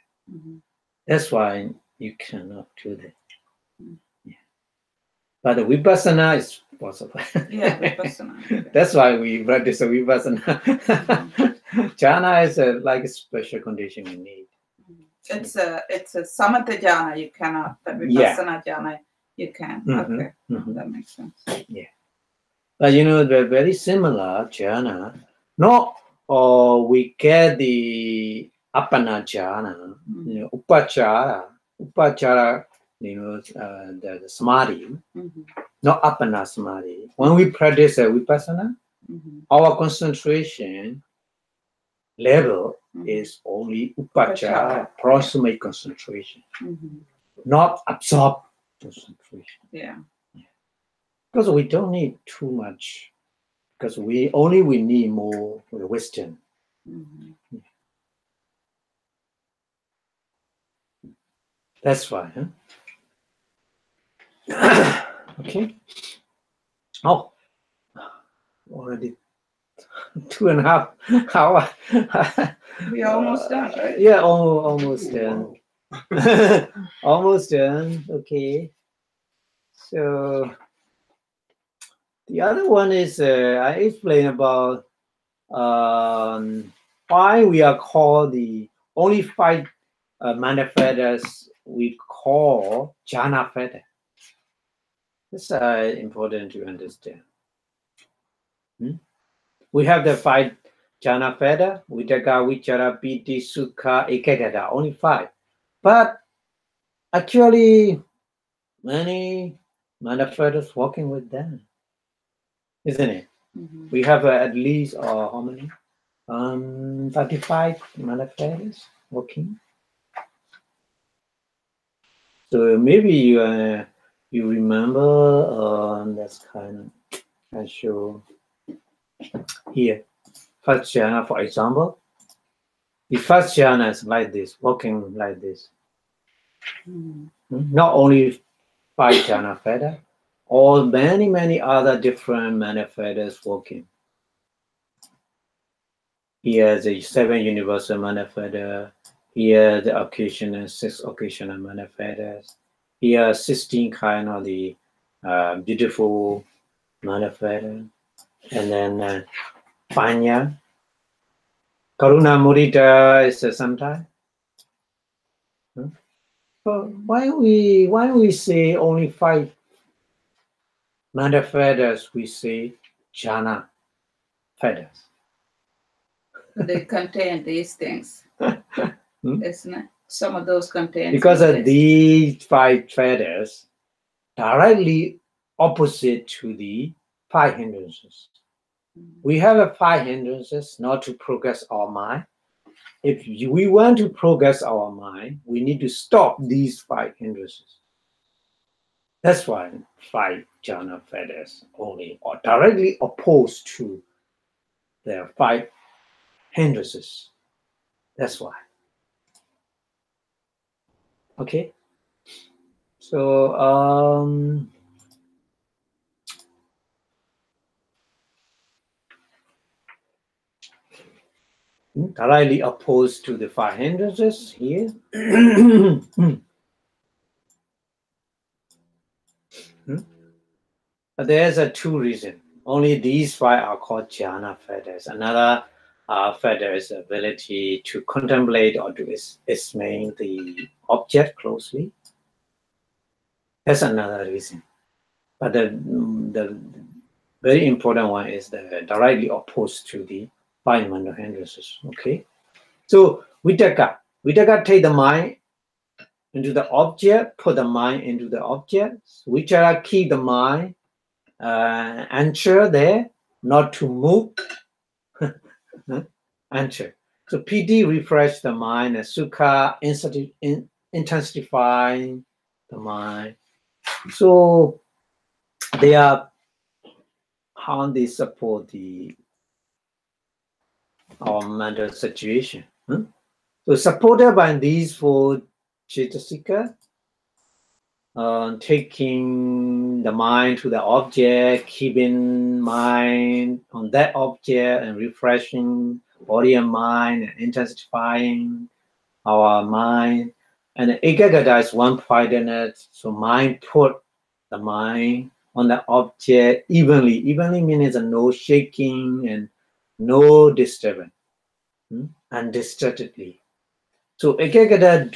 That's why you cannot do that. Yeah. But the vipassana is possible. Yeah, vipassana. That's why we practice the vipassana. Jhana is like a special condition we need. It's a samatha jhana you cannot, but vipassana jhana you can. Okay, that makes sense. Yeah, but they're very similar jhana. We get the Apana Jana, Upachara, the samadhi, not Apana samadhi. When we practice a vipassana, our concentration level is only Upachara, proximate concentration, not absorb concentration. Yeah. Because we don't need too much, because we need more wisdom. That's why, huh? Okay. Oh, already 2.5 hours. We almost done, right? Yeah, almost done. Almost done. Okay. So the other one is I explain about why we are called the only 5 manifestors we call Jana fetter. This is important to understand. We have the 5 Jana fetter, Vitakka, Vichara, Piti, Sukha, Ekaggata, only 5. But actually, many manifestors working with them, isn't it? We have at least how many? 35 manifestors working. So maybe you remember that's kind of I show here. First jhana, for example, the first jhana is like this, working like this. Not only 5 jhana fetter, or many other different manifestors working. Here the 7 universal manifestors. Here the occasional 6 occasional manifestors. Here 16 kind of the beautiful manifestors. And then Panya, Karuna Mudita is sometimes. But why we say only 5 manifestors? We say Jhana fetters. They contain these things. Isn't it? Some of those contain. Because of these 5 fetters, directly opposite to the 5 hindrances. We have a 5 hindrances not to progress our mind. If we want to progress our mind, we need to stop these 5 hindrances. That's why 5 jhana fetters only are directly opposed to the 5 hindrances. That's why. Okay. So directly opposed to the 5 hindrances here. But there's 2 reasons. Only these 5 are called jhana fetters. Another fetter is the ability to contemplate or to examine the object closely. That's another reason. But the very important one is the directly opposed to the 5 mental hindrances. Okay. So Vitakka take the mind into the object, put the mind into the object. Vichara keep the mind anchor there, not to move. Anchor. So PD refresh the mind, and Sukha intensifying the mind. So they are how they support our mental situation. So supported by these 4 Cetasika, taking the mind to the object, keeping mind on that object, and refreshing body and mind, and intensifying our mind. And Ekaggata is one point in it. So mind put the mind on the object evenly. Evenly means no shaking and no disturbance, undistractedly. So Ekaggata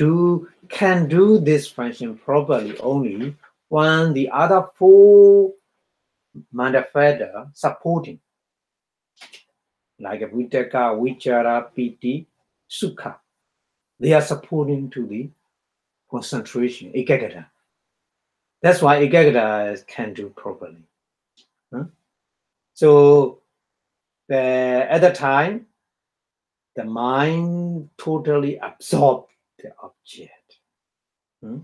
can do this function properly only when the other 4 manifestors supporting, like Vitakka, Vichara, Piti, Sukha. They are supporting to the concentration, ekaggata. That's why ekaggata can do properly. Huh? So at the time, the mind totally absorbed the object. Hmm?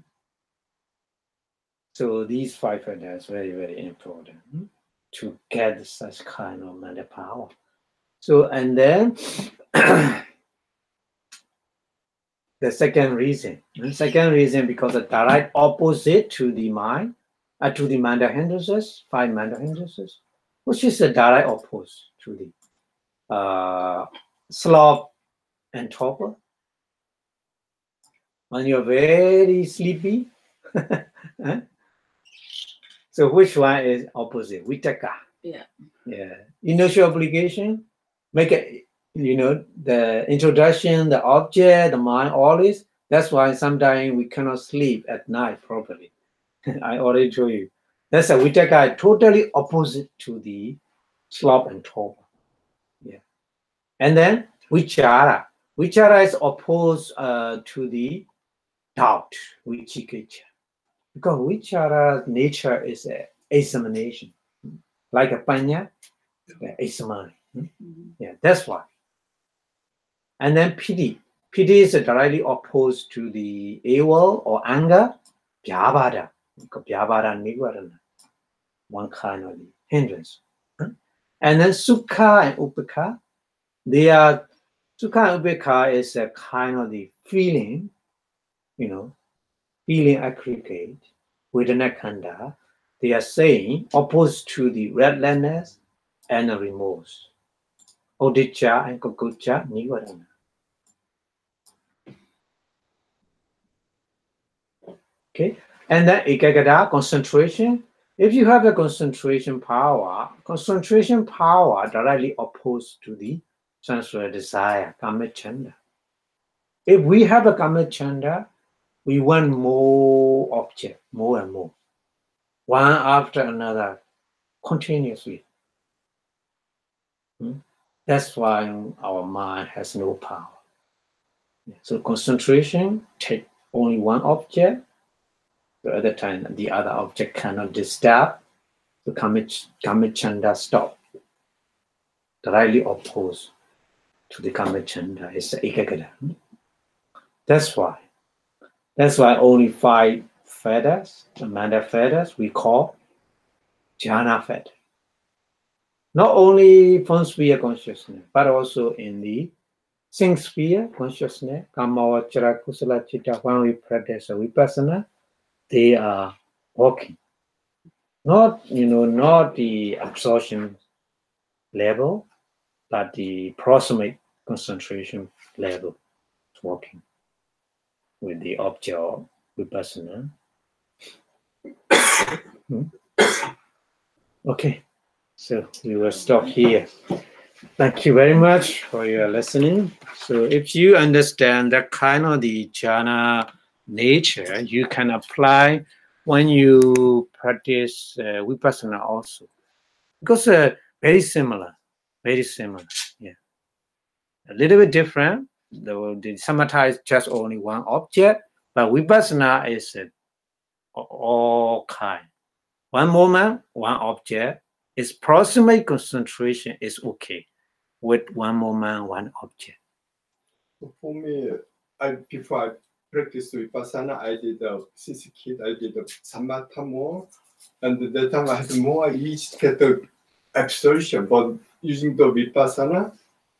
So these 5 factors are very, very important to get such kind of mental power. So, and then the second reason because the direct opposite to the mind, to the mental hindrances, 5 mental hindrances, which is the direct opposite to the sloth and torpor. When you're very sleepy, so which one is opposite? Vitakka. Yeah. Yeah. Inertial obligation, make it, the introduction, the object, the mind, all this. That's why sometimes we cannot sleep at night properly. I already told you. That's a Vitakka, totally opposite to the sloth and torpor. Yeah. And then Vichara. Vichara is opposed to the doubt, Vichikicca. Because Vichara's nature is examination. Like a Apāya, examine. Yeah, that's why. And then piti. Piti is directly opposed to the evil or anger, vyavada. Vyavada nivarana. One kind of the hindrance. And then sukha and upekha. They are, sukha and upekha is a kind of the feeling, feeling aggregate, vedana khanda. They are saying opposed to the restlessness and the remorse. Odicca and Kukucca Nivarana. Okay, and then ekaggata, concentration. If you have a concentration power directly opposed to the sensual desire, kamachanda. If we have a kamachanda, we want more object, more and more, one after another, continuously. That's why our mind has no power. So concentration, take only one object. The other time, the other object cannot disturb. So kamachanda stop. Directly opposed to the kamachanda is the ekaggata. That's why. That's why only 5 feathers, the mental feathers, we call Jana feather. Not only Formsphere consciousness, but also in the Sphere consciousness, Kāmaloka, Kusala, Chitta, when we practice Vipassana, they are working. Not, not the absorption level, but the proximate concentration level is working with the object of Vipassana. Okay, so we will stop here. Thank you very much for your listening. So if you understand that kind of the jhana nature, you can apply when you practice Vipassana also. Because very similar, yeah. A little bit different. The samatha is just only one object, but Vipassana is all kind. One moment, one object. Its proximate concentration is okay with one moment, one object. For me, before I practiced Vipassana, I did since a kid, I did samatha more, and at that time I had more easy to get the absorption. But using the Vipassana,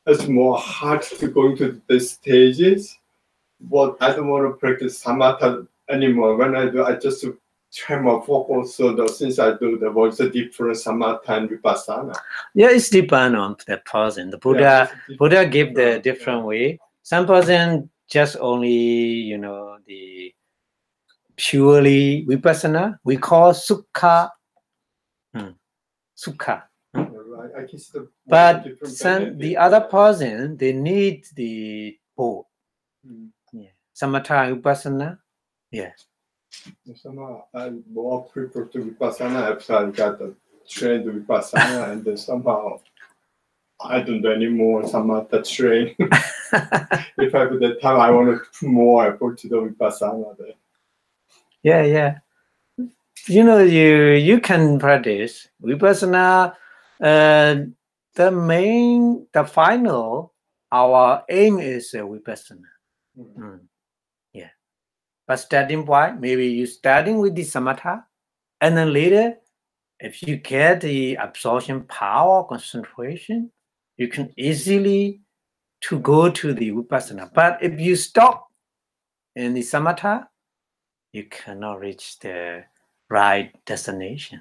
it's more hard to go into the stages. But I don't want to practice samatha anymore. When I do, I just try more focus. So since I do, there was a different samatha and Vipassana. Yeah, it's depend on the person. The Buddha give the different way. Some person just only, the purely Vipassana. We call sukha. Sukha. Right. I guess But the other person, they need the both. Yeah. Samatha and Vipassana. Yeah. Somehow I more prefer to Vipassana after I got the trained Vipassana, and then somehow I don't do any more samatha train. If I have the time, I want to put more effort to the Vipassana there. Yeah. You know, you can practice Vipassana. The final, our aim is Vipassana. Yeah. But starting point, maybe you starting with the samatha, and then later, if you get the absorption power, concentration, you can easily to go to the Vipassana. But if you stop in the samatha, you cannot reach the right destination,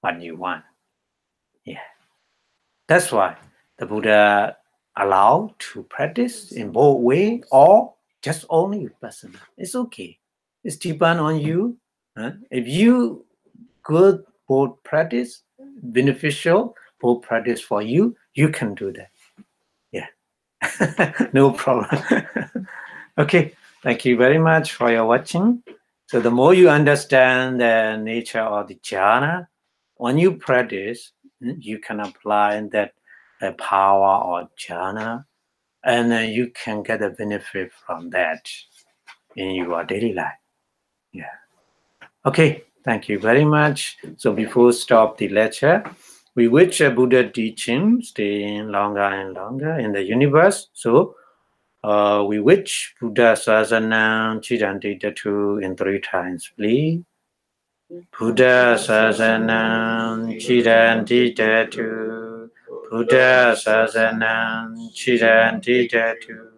what you want. Yeah. That's why the Buddha allowed to practice in both way or just only Vipassana. It's okay. It's depend on you. If you good both practice, beneficial both practice for you, you can do that. Yeah. No problem. Okay. Thank you very much for your watching. So the more you understand the nature of the jhana, when you practice, you can apply that power or jhana, and you can get a benefit from that in your daily life. Yeah. Okay. Thank you very much. So before stop the lecture, we wish Buddha teaching staying longer and longer in the universe. So we wish Buddha Sasanam Chidanti Tatu in 3 times, please. Buddha Sasanam Chidanti Tatu. Buddha Sasanam Chidanti Tatu.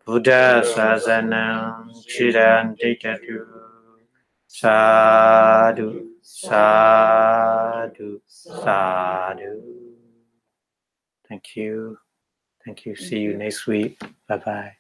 Buddha Sasanam Chidanti Tatu. Sadhu, sadhu, sadhu. Thank you. Thank you. See you next week. Bye-bye.